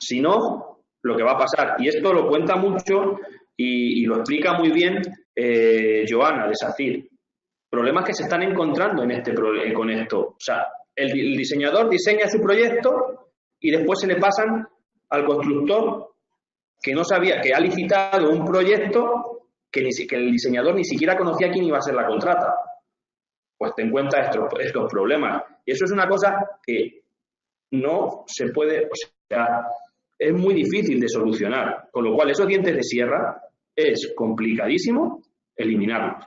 Si no, lo que va a pasar, y esto lo cuenta mucho y lo explica muy bien Joana de SACIR, problemas que se están encontrando con esto. O sea, el diseñador diseña su proyecto y después se le pasan al constructor que no sabía, que ha licitado un proyecto que el diseñador ni siquiera conocía quién iba a ser la contrata. Pues te encuentras estos problemas. Y eso es una cosa que no se puede, o sea, es muy difícil de solucionar. Con lo cual, esos dientes de sierra es complicadísimo eliminarlos.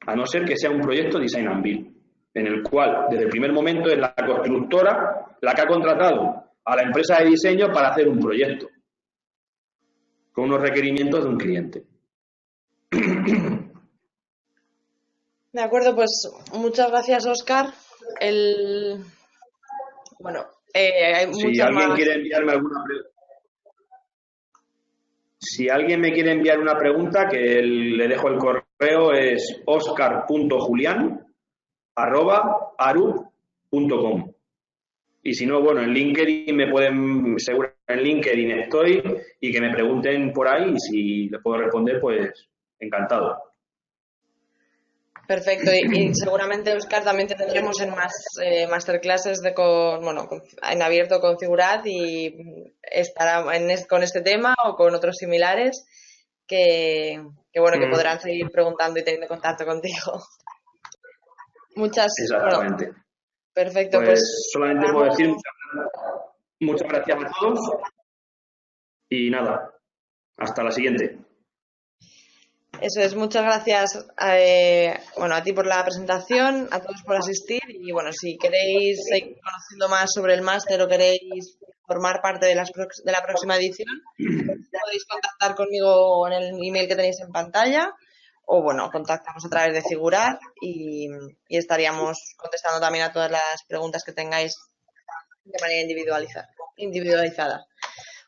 A no ser que sea un proyecto Design and Build, en el cual, desde el primer momento, es la constructora la que ha contratado a la empresa de diseño para hacer un proyecto, con unos requerimientos de un cliente. De acuerdo, pues muchas gracias, Óscar. Bueno, hay si alguien quiere enviarme alguna pregunta. Si alguien me quiere enviar una pregunta, que le dejo el correo, es oscar.julian@aru.com. Y si no, bueno, en LinkedIn me pueden, seguro en LinkedIn estoy, y que me pregunten por ahí, y si les puedo responder, pues encantado. Perfecto, y seguramente, Óscar, también te tendremos en más masterclasses en abierto con Figurad, y estará con este tema o con otros similares que podrán seguir preguntando y teniendo contacto contigo. Exactamente. Bueno, perfecto, pues solamente puedo decir muchas gracias a todos y nada, hasta la siguiente. Eso es, muchas gracias bueno, a ti por la presentación, a todos por asistir y bueno, si queréis seguir conociendo más sobre el máster o queréis formar parte de la próxima edición, podéis contactar conmigo en el email que tenéis en pantalla o bueno, contactamos a través de Figurar y estaríamos contestando también a todas las preguntas que tengáis de manera individualizada.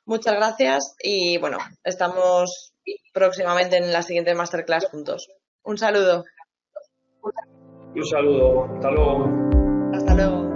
Muchas gracias y bueno, estamos próximamente en la siguiente masterclass juntos. Un saludo. Un saludo. Hasta luego. Hasta luego.